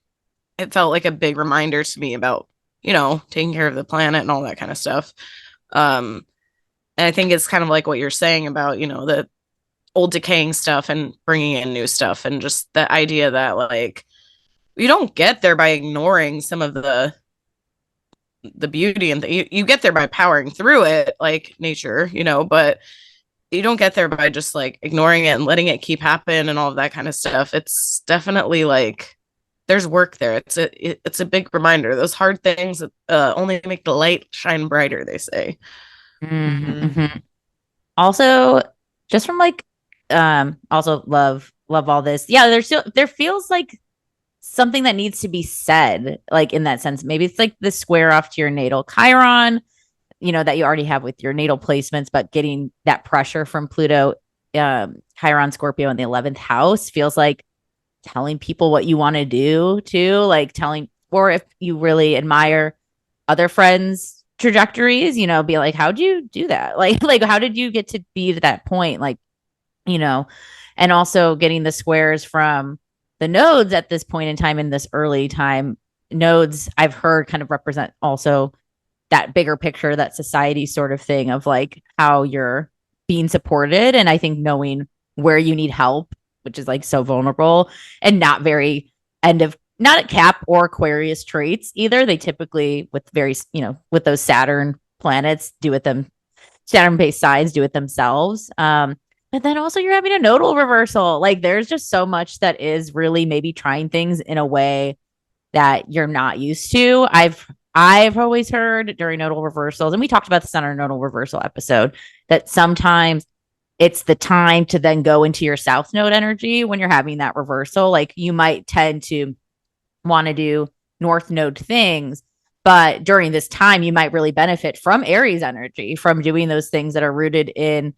C: it felt like a big reminder to me about, taking care of the planet and all that kind of stuff. And I think it's kind of like what you're saying about, the old decaying stuff and bringing in new stuff, and just the idea that like you don't get there by ignoring some of the beauty, and you get there by powering through it like nature, but you don't get there by just like ignoring it and letting it keep happen and all of that kind of stuff. It's definitely like there's work there. It's a big reminder. Those hard things only make the light shine brighter, they say.
B: Also, just from like also love all this. Yeah, there feels like something that needs to be said, like in that sense. Maybe it's like the square off to your natal Chiron, that you already have with your natal placements, but getting that pressure from Pluto, Chiron, Scorpio in the 11th house feels like telling people what you want to do too, like telling, or if you really admire other friends' trajectories, be like, how'd you do that? Like how did you get to be to that point? Like, and also getting the squares from the nodes at this point in time, in this early time. Nodes, I've heard, kind of represent also that bigger picture, that society sort of thing of like how you're being supported. And I think knowing where you need help, which is like so vulnerable and not very not at Cap or Aquarius traits either. They typically, with very, with those Saturn planets, Saturn based signs do it themselves. But then also you're having a nodal reversal. Like there's just so much that is really maybe trying things in a way that you're not used to. I've always heard during nodal reversals, and we talked about this on our nodal reversal episode, that sometimes it's the time to then go into your south node energy when you're having that reversal. Like you might tend to want to do North Node things. But during this time, you might really benefit from Aries energy, from doing those things that are rooted in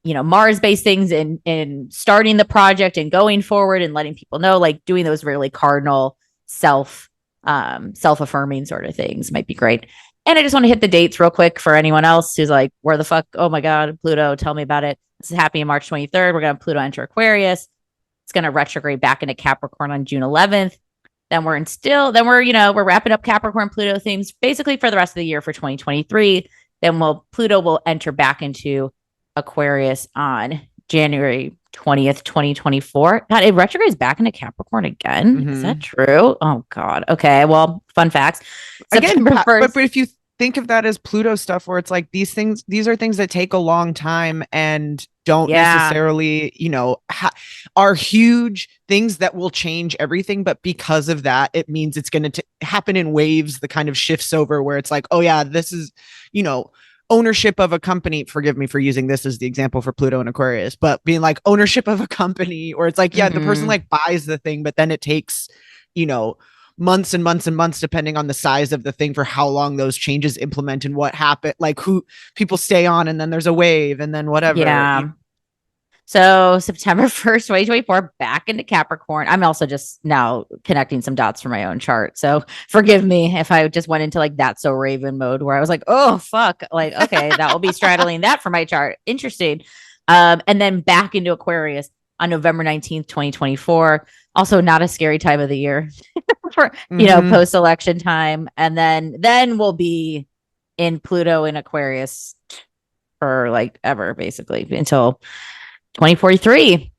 B: Mars-based things, in starting the project and going forward and letting people know, like doing those really cardinal self-affirming sort of things might be great. And I just want to hit the dates real quick for anyone else who's like, where the fuck? Oh my God, Pluto, tell me about it. This is happening March 23rd. We're going to have Pluto enter Aquarius. It's going to retrograde back into Capricorn on June 11th. Then we're wrapping up Capricorn Pluto themes basically for the rest of the year for 2023. Then Pluto will enter back into Aquarius on January 20th, 2024. God, it retrogrades back into Capricorn again. Is that true? Oh God. Okay. Well, fun facts.
A: Again, but if you think of that as Pluto stuff, where it's like these are things that take a long time and don't necessarily, are huge things that will change everything. But because of that, it means it's going to happen in waves, the kind of shifts over where it's like, oh yeah, this is, ownership of a company. Forgive me for using this as the example for Pluto and Aquarius, but being like ownership of a company, or it's like, the person like buys the thing, but then it takes, months and months and months, depending on the size of the thing, for how long those changes implement and what happened, like who people stay on, and then there's a wave, and then whatever.
B: Yeah. So September 1st, 2024, back into Capricorn. I'm also just now connecting some dots for my own chart. So forgive me if I just went into like That's So Raven mode, where I was like, oh, fuck. Like, okay, that will be straddling that for my chart. Interesting. And then back into Aquarius on November 19th, 2024. Also not a scary time of the year for, post-election time. And then we'll be in Pluto in Aquarius for like ever, basically, until 2043.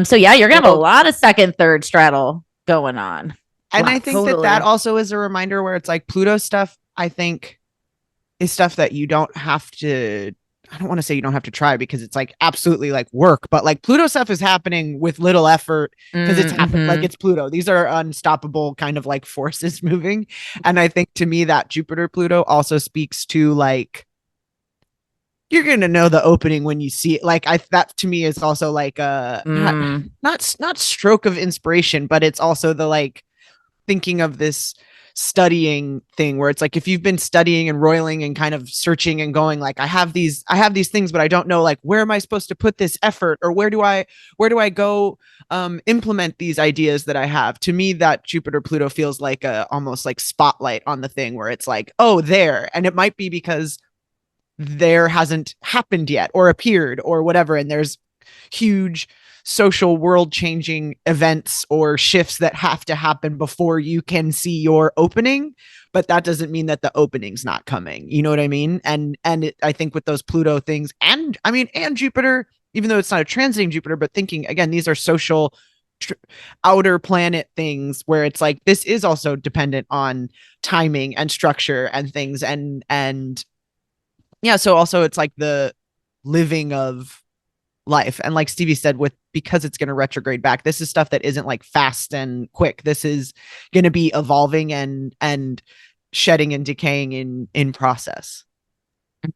B: So yeah, you're gonna have a lot of second, third straddle going on.
A: And I think that also is a reminder where it's like Pluto stuff, I think, is stuff that you don't have to, I don't want to say you don't have to try, because it's like absolutely like work, but like Pluto stuff is happening with little effort because it's happened. Like it's Pluto. These are unstoppable kind of like forces moving. And I think to me that Jupiter Pluto also speaks to like, you're going to know the opening when you see it. Like that to me is also like not stroke of inspiration, but it's also the like thinking of this studying thing where it's like, if you've been studying and roiling and kind of searching and going like, I have these things, but I don't know, like, where am I supposed to put this effort, or where do I go implement these ideas that I have? To me, that Jupiter Pluto feels like a almost like spotlight on the thing where it's like, oh, there. And it might be because there hasn't happened yet or appeared or whatever, and there's huge social world changing events or shifts that have to happen before you can see your opening, but that doesn't mean that the opening's not coming, you know what I mean? And I think with those Pluto things, and Jupiter, even though it's not a transiting Jupiter, but thinking again, these are social outer planet things where it's like, this is also dependent on timing and structure and things, and yeah, so also it's like the living of life. And like Stevie said, because it's going to retrograde back, this is stuff that isn't like fast and quick. This is going to be evolving and shedding and decaying in process.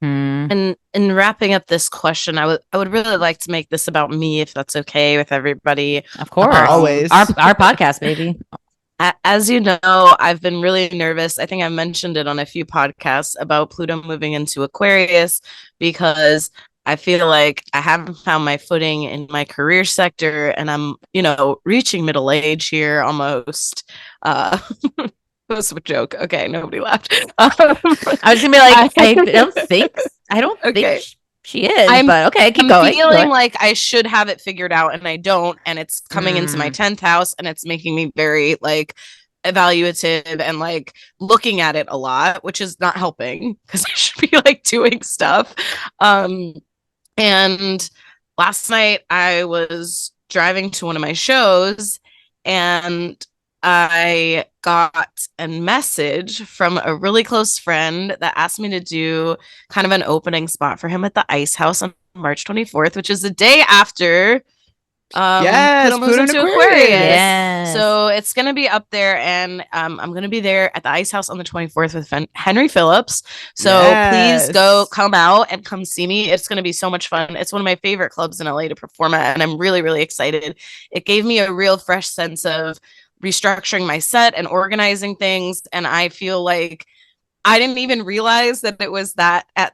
C: And in wrapping up this question, I would really like to make this about me, if that's okay with everybody.
B: Of course.
A: Always.
B: Our podcast, baby.
C: As you know, I've been really nervous. I think I mentioned it on a few podcasts about Pluto moving into Aquarius, because I feel like I haven't found my footing in my career sector, and I'm, reaching middle age here almost. It was a joke. Okay, nobody laughed.
B: I was gonna be like, I don't think she is, but okay, keep going.
C: I'm feeling like I should have it figured out, and I don't, and it's coming into my 10th house, and it's making me very like evaluative and like looking at it a lot, which is not helping because I should be like doing stuff. And last night I was driving to one of my shows, and I got a message from a really close friend that asked me to do kind of an opening spot for him at the Ice House on March 24th, which is the day after Pluto moves into Aquarius.
B: Yes.
C: So it's going to be up there, and I'm going to be there at the Ice House on the 24th with Henry Phillips. So please come out and come see me. It's going to be so much fun. It's one of my favorite clubs in LA to perform at, and I'm really, really excited. It gave me a real fresh sense of restructuring my set and organizing things. And I feel like I didn't even realize that it was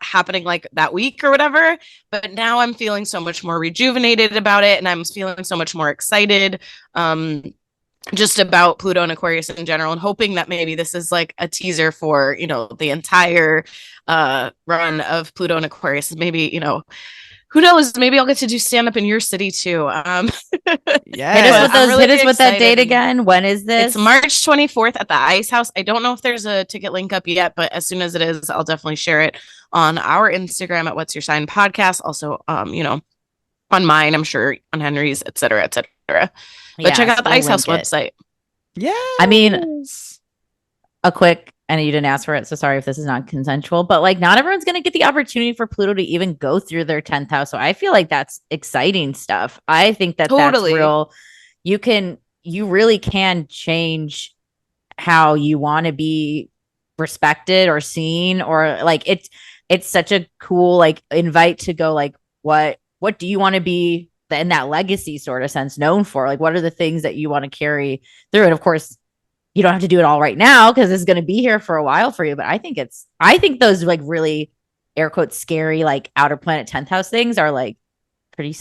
C: happening like that week or whatever. But now I'm feeling so much more rejuvenated about it. And I'm feeling so much more excited just about Pluto and Aquarius in general, and hoping that maybe this is like a teaser for, the entire run of Pluto and Aquarius. Maybe, who knows? Maybe I'll get to do stand up in your city too.
A: Yeah.
B: Hit us with that date again. When is this?
C: It's March 24th at the Ice House. I don't know if there's a ticket link up yet, but as soon as it is, I'll definitely share it on our Instagram at What's Your Sign Podcast. Also, on mine, I'm sure on Henry's, et cetera, et cetera. But check out the Ice House website.
A: Yeah.
B: I mean, a quick, and you didn't ask for it, so sorry if this is not consensual, but like not everyone's going to get the opportunity for Pluto to even go through their 10th house. So I feel like that's exciting stuff. I think that that's real. You really can change how you want to be respected or seen, or like it's such a cool like invite to go like, what do you want to be in that legacy sort of sense known for? Like, what are the things that you want to carry through? And of course, you don't have to do it all right now because it's going to be here for a while for you. But I think those like really air quotes scary, like outer planet 10th house things are like pretty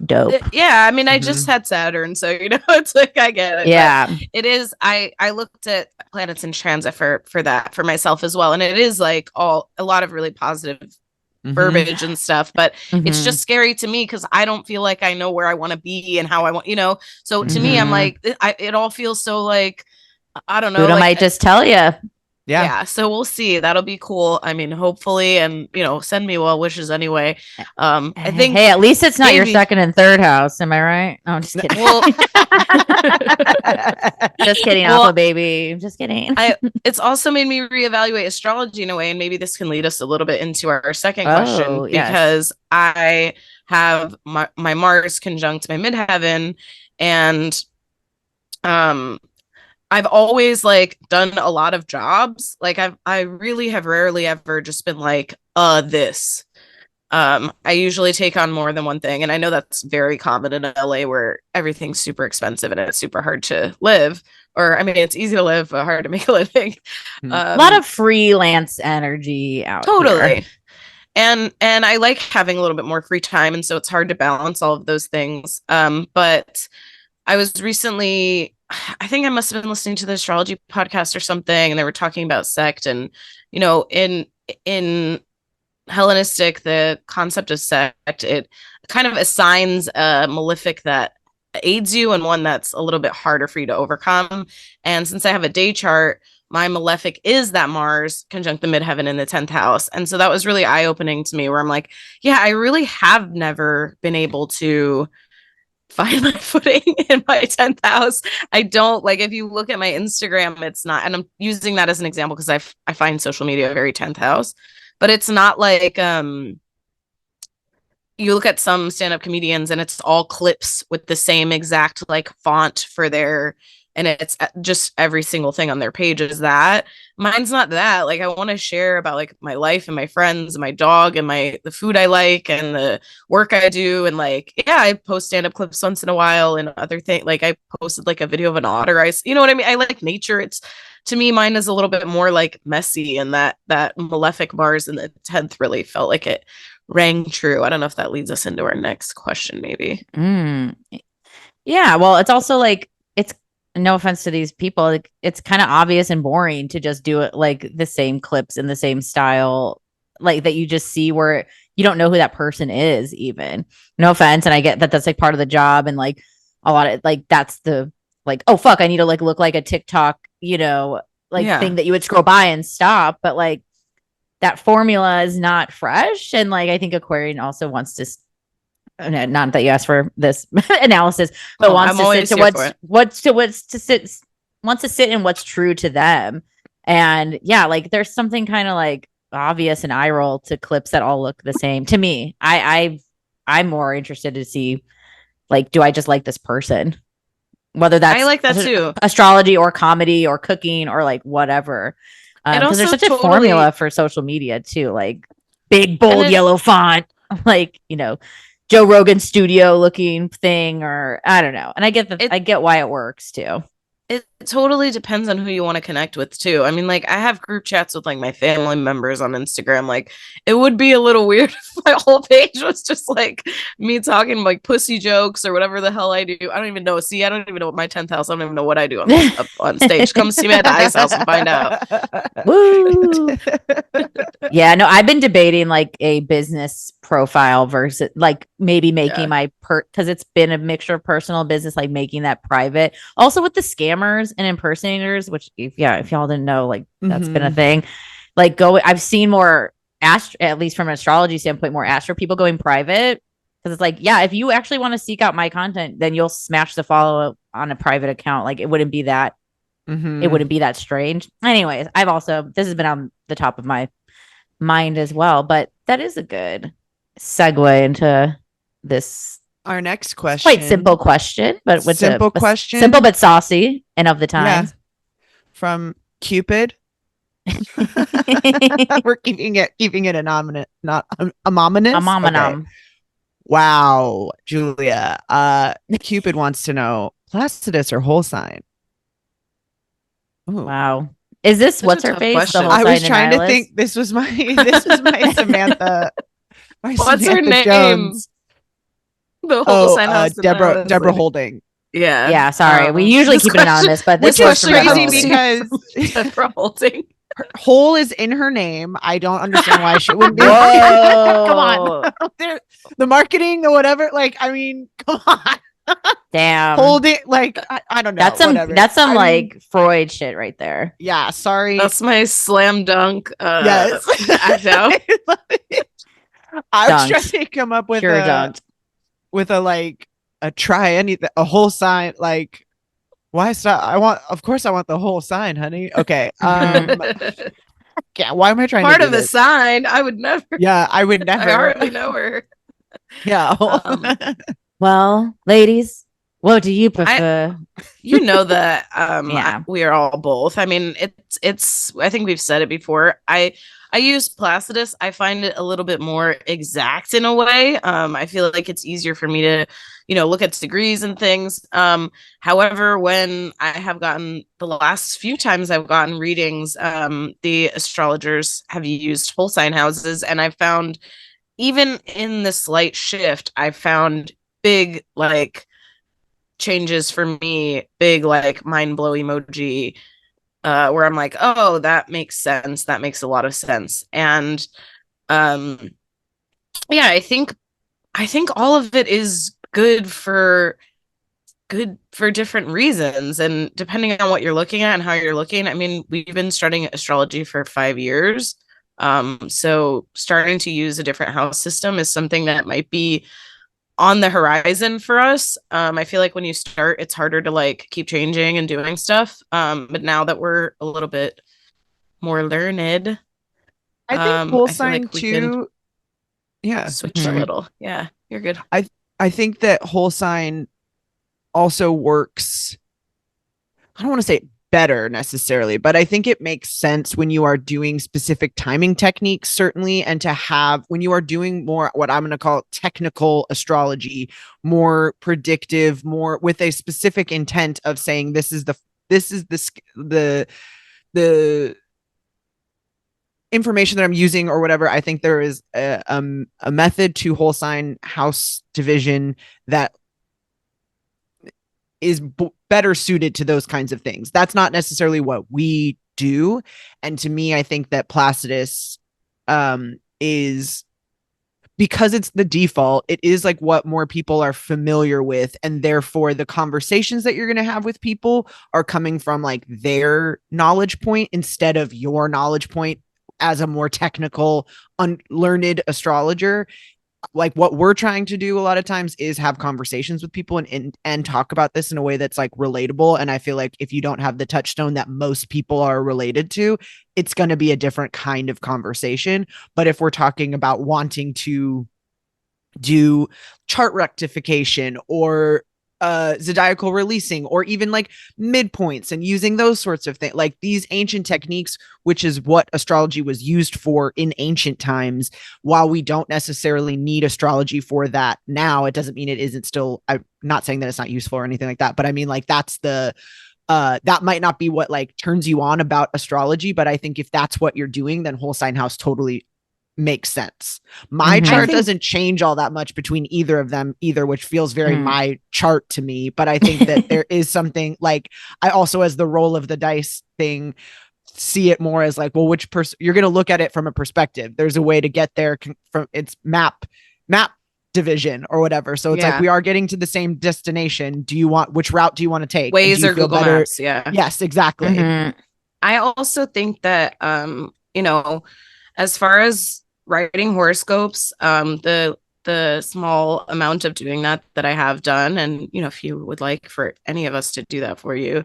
B: dope.
C: Yeah. I mean, I just had Saturn, so, it's like, I get it.
B: Yeah.
C: It is. I looked at planets in transit for that for myself as well. And it is like a lot of really positive verbiage and stuff, but it's just scary to me because I don't feel like I know where I want to be and how I want, so to me, I'm like, it all feels so like, I don't know.
B: Pluto might just tell you.
C: Yeah. So we'll see. That'll be cool. I mean, hopefully, and send me well wishes anyway. I think.
B: Hey, at least it's not your second and third house. Am I right? No, I'm just kidding.
C: Well,
B: just kidding, Alpha baby. I'm just kidding.
C: It's also made me reevaluate astrology in a way, and maybe this can lead us a little bit into our second question because I have my Mars conjunct my midheaven, and I've always like done a lot of jobs. Like I really have rarely ever just been like, this. I usually take on more than one thing. And I know that's very common in LA where everything's super expensive and it's super hard to live. Or, I mean, it's easy to live, but hard to make a living.
B: A lot of freelance energy out
C: Totally.
B: here.
C: And I like having a little bit more free time. And so it's hard to balance all of those things. But I was recently, I think I must have been listening to the astrology podcast or something, and they were talking about sect. And, in Hellenistic, the concept of sect, it kind of assigns a malefic that aids you and one that's a little bit harder for you to overcome. And since I have a day chart, my malefic is that Mars conjunct the midheaven in the 10th house. And so that was really eye-opening to me, where I'm like, yeah, I really have never been able to find my footing in my 10th house. I don't, like, if you look at my Instagram, it's not, and I'm using that as an example because I find social media very 10th house, but it's not like you look at some stand-up comedians and it's all clips with the same exact like font for their, and it's just every single thing on their page is that. Mine's not that. Like, I want to share about like my life and my friends and my dog and the food I like and the work I do. And like, yeah, I post stand-up clips once in a while and other things. Like, I posted like a video of an otter. You know what I mean? I like nature. It's, to me, mine is a little bit more like messy, and that malefic Mars in the 10th really felt like it rang true. I don't know if that leads us into our next question, maybe.
B: Yeah. Well, it's also like, no offense to these people, like, it's kind of obvious and boring to just do it like the same clips in the same style, like that you just see where you don't know who that person is even. No offense. And I get that that's like part of the job. And like a lot of like, that's the like, oh, fuck, I need to like look like a TikTok, thing that you would scroll by and stop. But like that formula is not fresh. And like, I think Aquarian also wants to not that you asked for this analysis, but wants to sit in what's true to them. And yeah, like there's something kind of like obvious and eye roll to clips that all look the same to me. I'm more interested to see, like, do I just like this person? Whether that's
C: I like that too,
B: astrology or comedy or cooking or like whatever. Because there's such a formula for social media too, like big bold yellow font, like Joe Rogan studio looking thing, or I don't know. And I get I get why it works too.
C: it totally depends on who you want to connect with too. I mean, like I have group chats with like my family members on Instagram. Like it would be a little weird if my whole page was just like me talking like pussy jokes or whatever the hell I do. I don't even know. See, I don't even know what my 10th house. I don't even know what I do up on stage. Come see me at the ice house and find out.
B: Woo. Yeah, no, I've been debating like a business profile versus like maybe making my because it's been a mixture of personal business, like making that private. Also with the scammers and impersonators, which if y'all didn't know, like that's been a thing. Like I've seen more at least from an astrology standpoint, more astro people going private. Because it's like, yeah, if you actually want to seek out my content, then you'll smash the follow on a private account. Like it wouldn't be that it wouldn't be that strange. Anyways, this has been on the top of my mind as well, but that is a good segue into this
A: our next question.
B: Quite simple question, but with
A: simple question,
B: simple but saucy and of the times.
A: Yeah. From Cupid. We're keeping it anonymous, not anonymous. Okay. Wow, Julia. Cupid wants to know Placidus or whole sign.
B: Ooh. Wow. Is this what's her face?
A: I was trying to think. This was my Samantha.
C: What's her name?
A: Jones.
C: The whole sign house.
A: Deborah Holding.
C: Yeah.
B: Yeah. Sorry. We usually keep it anonymous, but this was
A: crazy because
C: Deborah Holding.
A: Whole is in her name. I don't understand why she wouldn't be. Come on. The marketing or whatever. Like, I mean, come on.
B: Damn.
A: Hold it. Like, I don't know.
B: That's some like Freud shit right there.
A: Yeah. Sorry.
C: That's my slam dunk.
A: Yes. I was trying to come up with a try anything, a whole sign. Like, why stop? Of course I want the whole sign, honey. Okay. Yeah. Why am I trying
C: part
A: to
C: of the sign? I would never.
A: Yeah, I would never.
C: I hardly know her.
A: Yeah.
B: Well, ladies, what do you prefer?
C: You know that we are all both. I mean, it's I think we've said it before. I use Placidus. I find it a little bit more exact in a way. I feel like it's easier for me to, look at degrees and things. However, when I have gotten the last few times I've gotten readings, the astrologers have used whole sign houses, and I found even in the slight shift, I found big like changes for me, big like mind blow emoji, where I'm like, oh, that makes sense. That makes a lot of sense. And yeah, I think all of it is good for different reasons, and depending on what you're looking at and how you're looking. I mean, we've been studying astrology for 5 years. So starting to use a different house system is something that might be on the horizon for us. I feel like when you start, it's harder to like keep changing and doing stuff. But now that we're a little bit more learned,
A: I think whole sign like too. Yeah,
C: switch a little. Yeah, you're good.
A: I think that whole sign also works. I don't want to say better necessarily, but I think it makes sense when you are doing specific timing techniques, certainly, and to have when you are doing more what I'm going to call technical astrology, more predictive, more with a specific intent of saying this is the information that I'm using or whatever. I think there is a method to whole sign house division that is better suited to those kinds of things. That's not necessarily what we do. And to me, I think that Placidus is, because it's the default, it is like what more people are familiar with. And therefore the conversations that you're going to have with people are coming from like their knowledge point instead of your knowledge point as a more technical, unlearned astrologer. Like what we're trying to do a lot of times is have conversations with people and talk about this in a way that's like relatable. And I feel like if you don't have the touchstone that most people are related to, it's going to be a different kind of conversation. But if we're talking about wanting to do chart rectification or zodiacal releasing, or even like midpoints and using those sorts of things, like these ancient techniques, which is what astrology was used for in ancient times. While we don't necessarily need astrology for that now, it doesn't mean it isn't still. I'm not saying that it's not useful or anything like that, but I mean, like that's the that might not be what like turns you on about astrology, but I think if that's what you're doing, then whole sign house totally makes sense. My chart doesn't change all that much between either of them either, which feels very my chart to me. But I think that there is something like, I also, as the roll of the dice thing, see it more as like, well, which person you're going to look at it from a perspective. There's a way to get there from its map division or whatever. So it's like, we are getting to the same destination. Which route do you want to take?
C: Waze or Google Maps? Yeah.
A: Yes, exactly.
C: I also think that, you know, as far as writing horoscopes, the small amount of doing that I have done, and you know, if you would like for any of us to do that for you,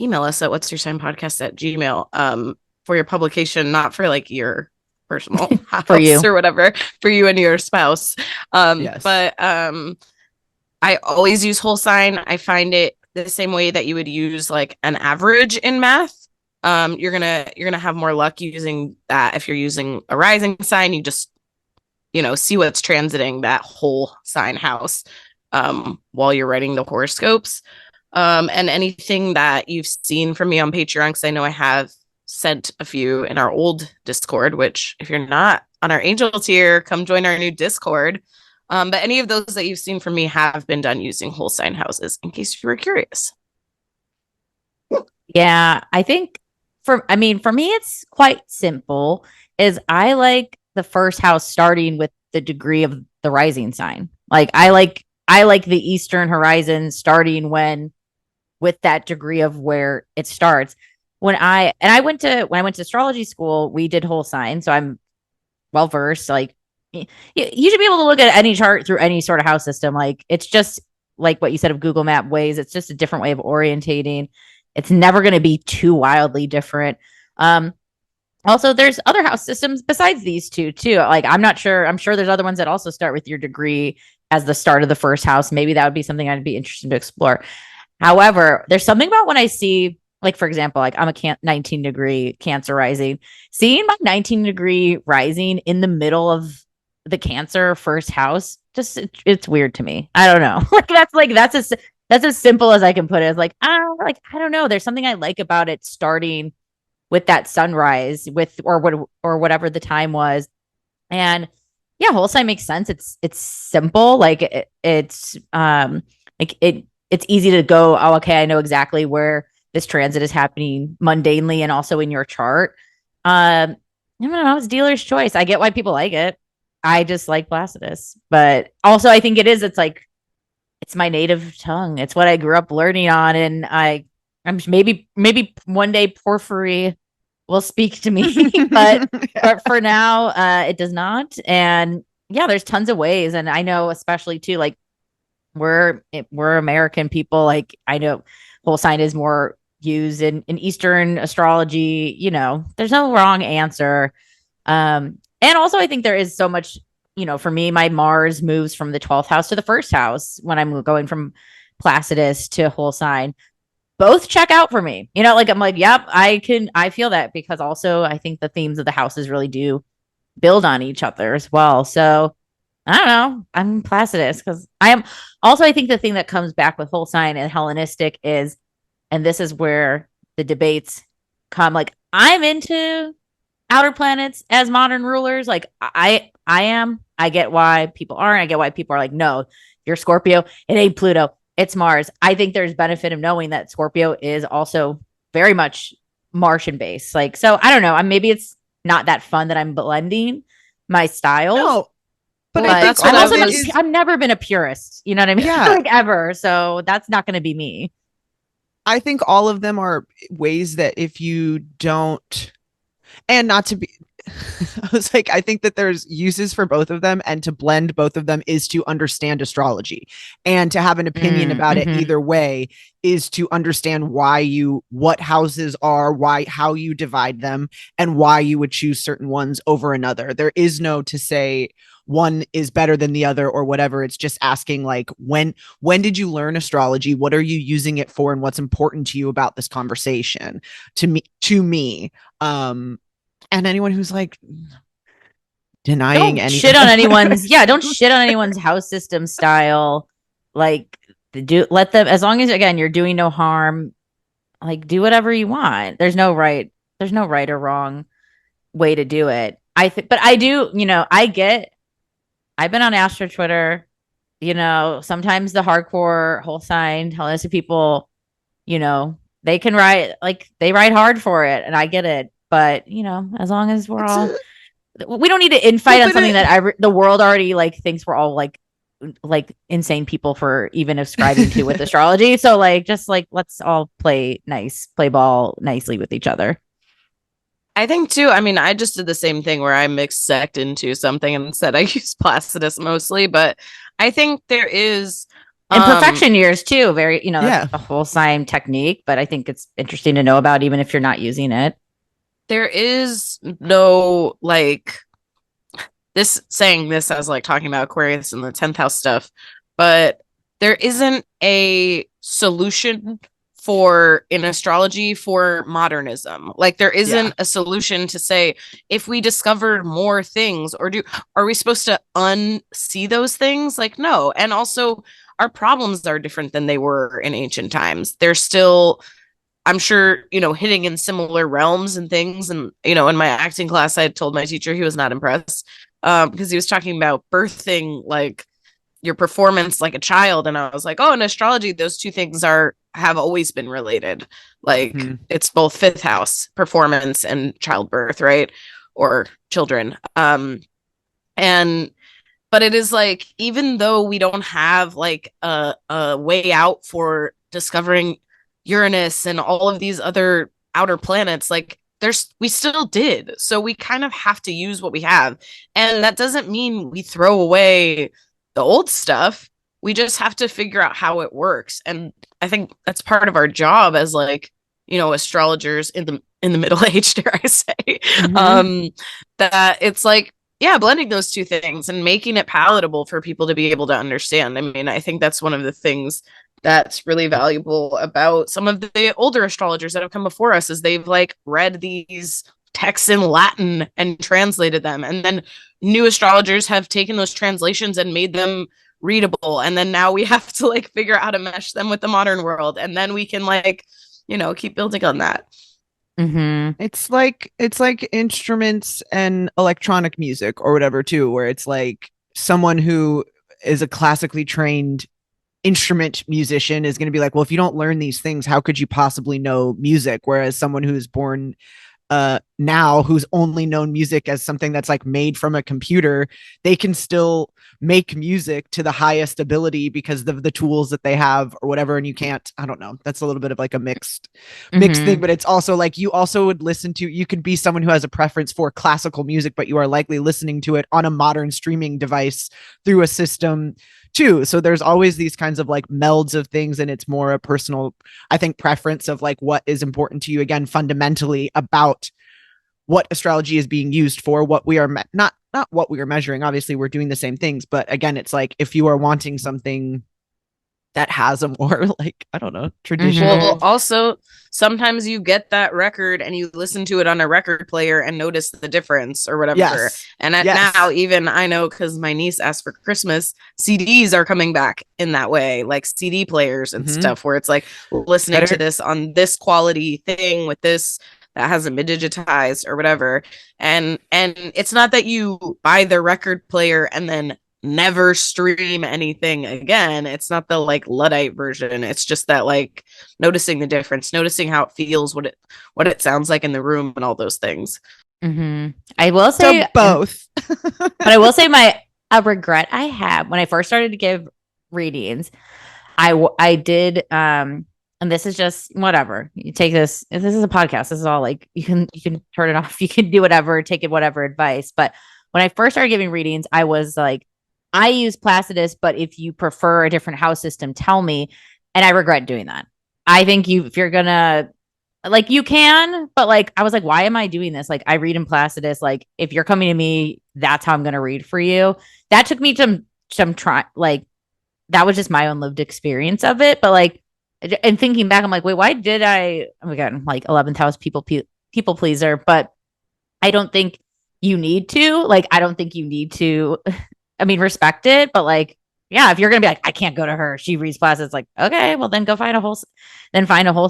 C: email us at what's your sign podcast at gmail for your publication, not for like your personal house
B: for you
C: or whatever, for you and your spouse. But I always use whole sign. I find it the same way that you would use like an average in math. You're gonna have more luck using that. If you're using a rising sign, you just, you know, see what's transiting that whole sign house while you're writing the horoscopes. And anything that you've seen from me on Patreon, because I know I have sent a few in our old Discord, which if you're not on our angel tier, come join our new Discord. But any of those that you've seen from me have been done using whole sign houses, in case you were curious.
B: Yeah, I think for me, it's quite simple. Is I like the first house starting with the degree of the rising sign. Like I like the Eastern horizon starting with that degree of where it starts. When I went to astrology school, we did whole sign, so I'm well versed. Like you should be able to look at any chart through any sort of house system. Like it's just like what you said of Google Map Ways. It's just a different way of orientating. It's never going to be too wildly different. Also, there's other house systems besides these two too. Like I'm sure there's other ones that also start with your degree as the start of the first house. Maybe that would be something I'd be interested to explore. However, there's something about when I see, like, for example, like I'm a 19 degree Cancer rising, seeing my 19 degree rising in the middle of the Cancer first house, just it's weird to me. I don't know. That's as simple as I can put it. It's like, I don't know. There's something I like about it starting with that sunrise or whatever the time was. And yeah, whole sign makes sense. It's simple. Like it's easy to go, oh, okay, I know exactly where this transit is happening mundanely and also in your chart. I don't know, it's dealer's choice. I get why people like it. I just like Placidus. But also I think it's my native tongue. It's what I grew up learning on. And I'm maybe one day Porphyry will speak to me, but for now, it does not. And yeah, there's tons of ways. And I know, especially too, like we're American people. Like I know whole sign is more used in Eastern astrology. You know, there's no wrong answer. And also I think there is so much, you know, for me, my Mars moves from the 12th house to the first house when I'm going from Placidus to whole sign. Both check out for me. You know, like I'm like, yep, I feel that, because also I think the themes of the houses really do build on each other as well. So I don't know. I'm Placidus because I am also, I think the thing that comes back with whole sign and Hellenistic is, and this is where the debates come, like I'm into outer planets as modern rulers. Like I am. I get why people aren't. I get why people are like, no, you're Scorpio. It ain't Pluto. It's Mars. I think there's benefit of knowing that Scorpio is also very much Martian based. Like, so I don't know. Maybe it's not that fun that I'm blending my styles. No,
A: but
B: I think I've never been a purist. You know what I mean? Yeah. Like ever. So that's not going to be me.
A: I think all of them are ways that if you don't, and not to be, I was like, I think that there's uses for both of them, and to blend both of them is to understand astrology, and to have an opinion about it either way is to understand what houses are, how you divide them, and why you would choose certain ones over another. There is no to say one is better than the other or whatever. It's just asking like, when did you learn astrology? What are you using it for? And what's important to you about this conversation? To me, and anyone who's like denying anything.
B: Shit on anyone's don't shit on anyone's house system style. Like let them, as long as again you're doing no harm, like do whatever you want. There's no right or wrong way to do it. But I do, I've been on Astro Twitter, sometimes the hardcore whole sign telling us to people, they can write, like they write hard for it, and I get it. But as long as we don't need to infight on something that the world already like thinks we're all like insane people for even ascribing to with astrology. So just let's all play ball nicely with each other.
C: I think too, I mean, I just did the same thing where I mixed sect into something and said I use Placidus mostly, but I think there is
B: and perfection years too, very, that's a whole sign technique, but I think it's interesting to know about even if you're not using it.
C: There is no saying this as talking about Aquarius and the 10th house stuff, but there isn't a solution in astrology for modernism. There isn't a solution to say, if we discover more things, are we supposed to unsee those things? No. And also our problems are different than they were in ancient times. They're still, I'm sure, hitting in similar realms and things. And, in my acting class, I had told my teacher he was not impressed because he was talking about birthing, your performance like a child. And I was like, oh, in astrology, those two things have always been related. It's both fifth house performance and childbirth, right? Or children. But it is even though we don't have a way out for discovering Uranus and all of these other outer planets, we still did. So we kind of have to use what we have. And that doesn't mean we throw away the old stuff. We just have to figure out how it works. And I think that's part do our job as astrologers in the middle age, dare I say, that it's blending those two things and making it palatable for people to be able to understand. I mean, I think that's one of the things that's really valuable about some of the older astrologers that have come before us, is they've read these texts in Latin and translated them. And then new astrologers have taken those translations and made them readable. And then now we have to figure out how to mesh them with the modern world. And then we can keep building on that.
A: Mm-hmm. It's like instruments and electronic music or whatever too, where it's someone who is a classically trained instrument musician is going to be well, if you don't learn these things, how could you possibly know music? Whereas someone who's born now, who's only known music as something that's made from a computer, they can still make music to the highest ability because of the tools that they have or whatever. And you can't, I don't know, that's a little bit of a mixed thing, but it's also you also would you could be someone who has a preference for classical music, but you are likely listening to it on a modern streaming device through a system too. So there's always these kinds of melds of things, and it's more a personal, I think, preference of what is important to you, again, fundamentally about what astrology is being used for, what we are not what we are measuring. Obviously we're doing the same things, but again, it's if you are wanting something that has a more I don't know, traditional.
C: Well, also sometimes you get that record and you listen to it on a record player and notice the difference or whatever.
A: Yes.
C: And now even I know, because my niece asked for Christmas, CDs are coming back in that way, CD players and stuff, where it's listening to this on this quality thing with this that hasn't been digitized or whatever. And it's not that you buy the record player and then never stream anything again. It's not the Luddite version. It's just that noticing the difference, noticing how it feels, what it sounds like in the room, and all those things.
B: I will say
A: so both.
B: But I will say a regret I have when I first started to give readings, I did and this is just whatever. You take this. This is a podcast. This is all you can turn it off. You can do whatever, take it whatever advice. But when I first started giving readings, I was I use Placidus, but if you prefer a different house system, tell me. And I regret doing that. I think if you're gonna you can, but I was why am I doing this? I read in Placidus. If you're coming to me, that's how I'm gonna read for you. That took me some try. That was just my own lived experience of it. But and thinking back, I'm wait, why did I? Oh my god, I'm 11th house people pleaser. But I don't think you need to. I don't think you need to. I mean, respect it, but yeah, if you're gonna be like, I can't go to her, she reads placid, it's like, okay, well then go find a whole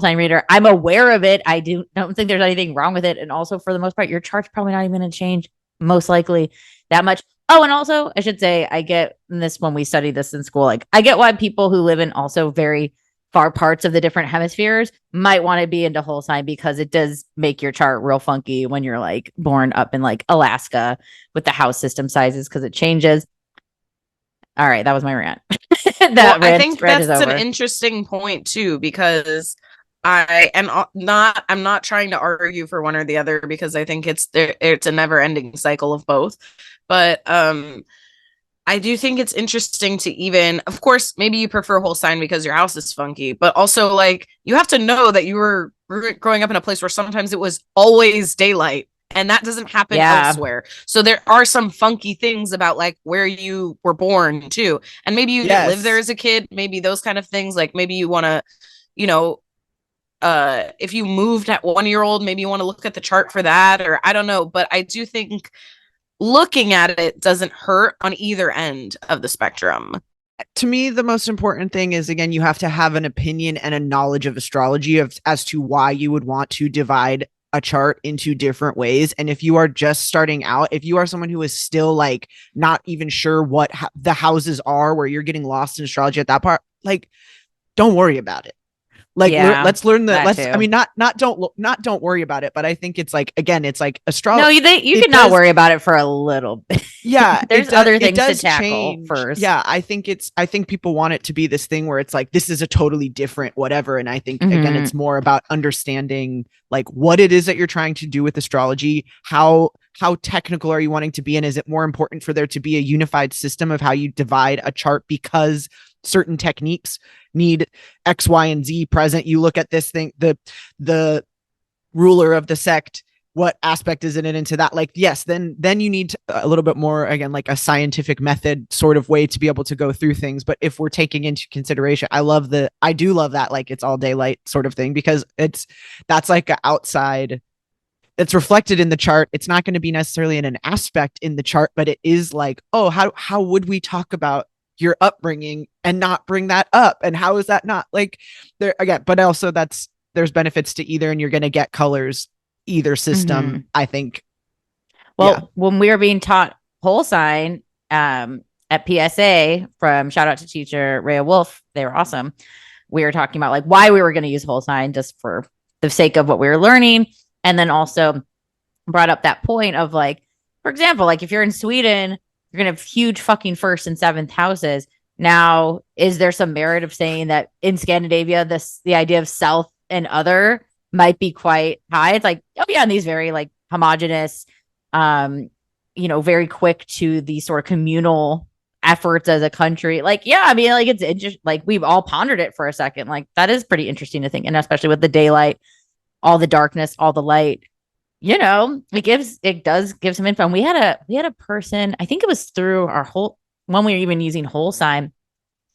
B: sign reader. I'm aware of it. I don't think there's anything wrong with it. And also for the most part, your chart's probably not even gonna change most likely that much. Oh, and also I should say, I get this when we studied this in school, like I get why people who live in also very far parts of the different hemispheres might want to be into whole sign, because it does make your chart real funky when you're like born up in like Alaska with the house system sizes, because it changes. All right, that was my rant.
C: I think that's an interesting point too, because I'm not trying to argue for one or the other, because I think it's a never ending cycle of both. But I do think it's interesting to even, of course, maybe you prefer whole sign because your house is funky, but also like you have to know that you were growing up in a place where sometimes it was always daylight, and that doesn't happen elsewhere. So there are some funky things about like where you were born too. And maybe you didn't live there as a kid, maybe those kind of things. Like maybe you want to, you know, if you moved at 1-year-old, maybe you want to look at the chart for that, or I don't know. But I do think looking at it doesn't hurt on either end of the spectrum.
A: To me, the most important thing is, again, you have to have an opinion and a knowledge of astrology as to why you would want to divide a chart into different ways. And if you are just starting out, if you are someone who is still like not even sure what the houses are, where you're getting lost in astrology at that part, like, don't worry about it. Like, let's learn I mean, don't worry about it, but I think it's like, again, it's like astrology.
B: No, you can not worry about it for a little bit.
A: Yeah.
B: There's other things to tackle first.
A: Yeah. I think people want it to be this thing where it's like, this is a totally different whatever. And I think, again, it's more about understanding like what it is that you're trying to do with astrology. How technical are you wanting to be? And is it more important for there to be a unified system of how you divide a chart because certain techniques need X, Y, and Z present? You look at this thing, the ruler of the sect, what aspect is it into that? Like, yes, then you need a little bit more, again, like a scientific method sort of way to be able to go through things. But if we're taking into consideration, I do love that, like it's all daylight sort of thing, because that's like an outside, it's reflected in the chart. It's not going to be necessarily in an aspect in the chart, but it is like, oh, how would we talk about your upbringing and not bring that up? And how is that not like there again? But also there's benefits to either, and you're going to get colors either system, I think.
B: Well, when we were being taught whole sign at PSA, from shout out to teacher Rhea Wolf, they were awesome. We were talking about like why we were going to use whole sign just for the sake of what we were learning. And then also brought up that point of like, for example, like if you're in Sweden, you're going to have huge fucking first and seventh houses. Now, is there some merit of saying that in Scandinavia, the idea of self and other might be quite high? It's like, oh yeah, and these very like homogenous, very quick to the sort of communal efforts as a country. Like, yeah, I mean, like it's interesting. Like we've all pondered it for a second. Like that is pretty interesting to think, and especially with the daylight, all the darkness, all the light. It does give some info. And we had a person, I think it was through when we were even using whole sign.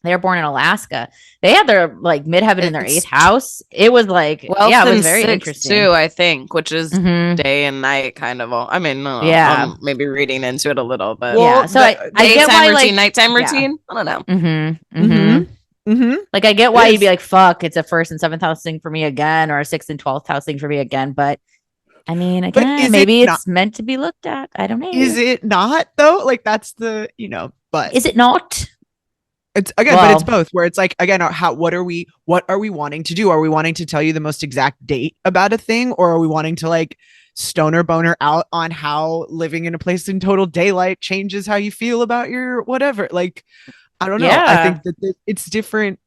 B: They were born in Alaska. They had their like midheaven in their 8th house. It was like, it was very interesting
C: too, I think, which is day and night kind of. I mean, no, I'm maybe reading into it a little, but
B: So I get why routine, like
C: nighttime routine. I don't know.
B: Like I get why you'd be like, fuck, it's a 1st and 7th house thing for me again, or a 6th and 12th house thing for me again. But I mean, again, maybe it's meant to be looked at. I don't know.
A: Is it not though? Like that's the, but
B: is it not?
A: It's again, but it's both, where it's like, again, what are we wanting to do? Are we wanting to tell you the most exact date about a thing? Or are we wanting to like stoner boner out on how living in a place in total daylight changes how you feel about your whatever? Like, I don't know. I think that it's different.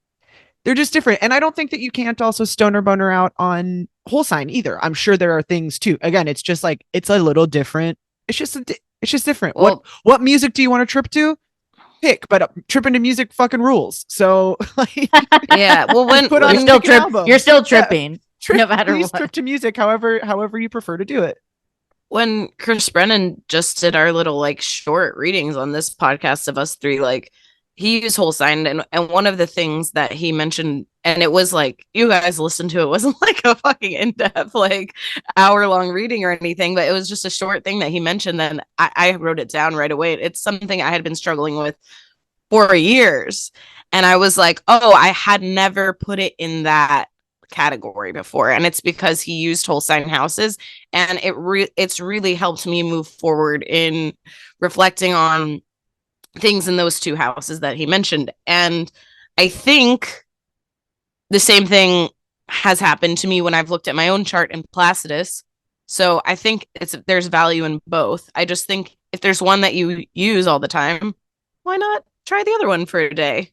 A: They're just different. And I don't think that you can't also stoner boner out on whole sign either. I'm sure there are things too. Again, it's just like, it's a little different. It's just different.
C: Well,
A: what music do you want to trip to? Pick, but tripping to music fucking rules. So like,
C: yeah. Well, when
B: you're still tripping, no matter what.
A: Trip to music, however you prefer to do it.
C: When Chris Brennan just did our little like short readings on this podcast of us three, like he used whole sign, and one of the things that he mentioned, and it was like, you guys listened to it, wasn't like a fucking in-depth like hour-long reading or anything, but it was just a short thing that he mentioned. Then I wrote it down right away. It's something I had been struggling with for years. And I was like, oh, I had never put it in that category before. And it's because he used whole sign houses. And it's really helped me move forward in reflecting on things in those two houses that he mentioned. And I think the same thing has happened to me when I've looked at my own chart in Placidus. So I think there's value in both. I just think if there's one that you use all the time, why not try the other one for a day?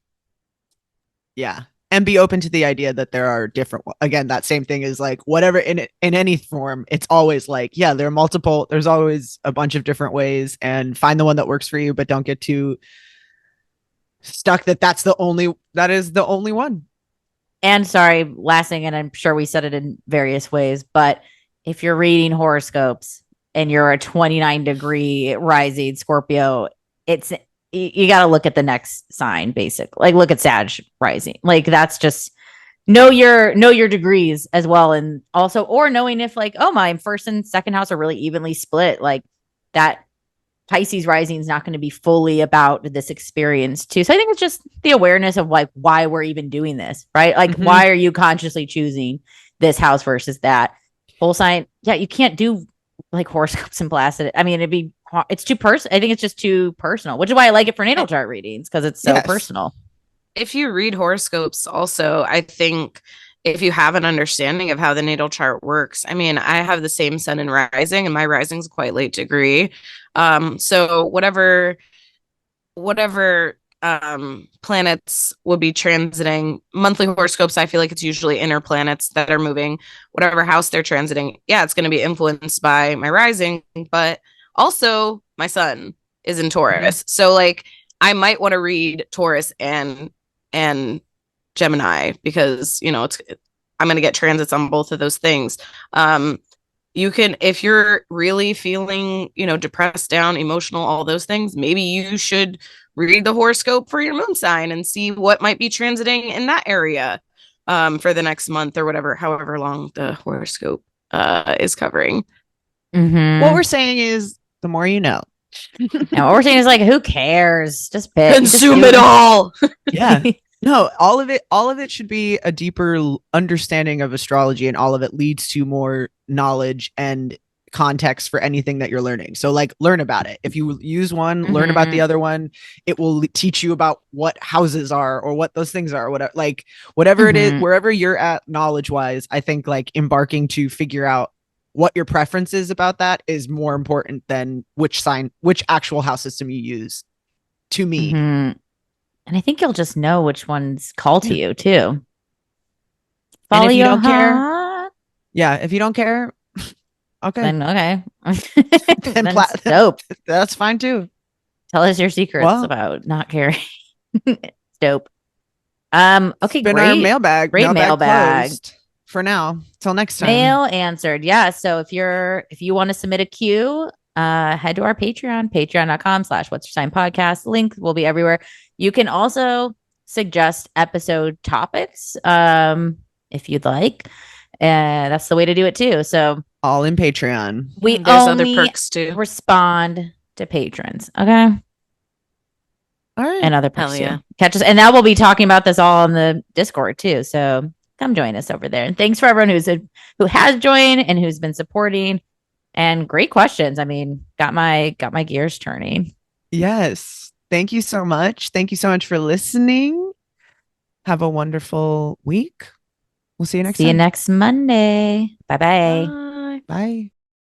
A: Yeah. And be open to the idea that there are different, again, that same thing is like whatever in any form, it's always like, yeah, there are multiple, there's always a bunch of different ways, and find the one that works for you, but don't get too stuck that that is the only one.
B: And sorry, last thing, and I'm sure we said it in various ways, but if you're reading horoscopes and you're a 29 degree rising Scorpio, it's you got to look at the next sign, basically. Like look at Sag rising. Like that's just know your degrees as well, and also or knowing if like, oh, my first and second house are really evenly split. Like that Pisces rising is not going to be fully about this experience too. So I think it's just the awareness of like why we're even doing this, right? Like why are you consciously choosing this house versus that whole sign? Yeah, you can't do like horoscopes and Placid. I mean, it's too personal. I think it's just too personal, which is why I like it for natal chart readings, because it's so personal.
C: If you read horoscopes also, I think if you have an understanding of how the natal chart works, I mean, I have the same sun and rising, and my rising is quite late degree. So whatever planets would be transiting monthly horoscopes, I feel like it's usually inner planets that are moving whatever house they're transiting. Yeah, it's going to be influenced by my rising, but also my sun is in Taurus. So like I might want to read Taurus and Gemini because, you know, I'm going to get transits on both of those things. You can, if you're really feeling, you know, depressed, down, emotional, all those things, maybe you should read the horoscope for your moon sign and see what might be transiting in that area for the next month or whatever, however long the horoscope is covering.
A: What we're saying is the more you know.
B: And what we're saying is like, who cares? Just
C: consume it all.
A: Yeah. No, all of it should be a deeper understanding of astrology, and all of it leads to more knowledge and context for anything that you're learning. So like learn about it. If you use one, learn about the other one. It will teach you about what houses are or what those things are, or whatever, like whatever it is, wherever you're at knowledge wise. I think like embarking to figure out what your preference is about that is more important than which actual house system you use, to me.
B: And I think you'll just know which ones call to you too.
A: Follow and if you don't care, if you don't care, okay,
B: then okay,
A: then
B: dope.
A: That's fine too.
B: Tell us your secrets about not caring. It's dope. Okay,
A: great. Our mailbag.
B: Great mailbag.
A: For now, till next time.
B: Mail answered. Yeah. So if you want to submit a Q, head to our patreon.com/what's-your-sign-podcast. Link will be everywhere. You can also suggest episode topics if you'd like. That's the way to do it too. So
A: all in Patreon.
B: There's other perks too. Respond to patrons. Okay.
A: All right.
B: And other perks too. Catch us. And now we'll be talking about this all on the Discord too. So come join us over there. And thanks for everyone who has joined and who's been supporting. And great questions. I mean, got my gears turning.
A: Yes. Thank you so much. Thank you so much for listening. Have a wonderful week. We'll see you next time.
B: See you next Monday. Bye-bye.
A: Bye.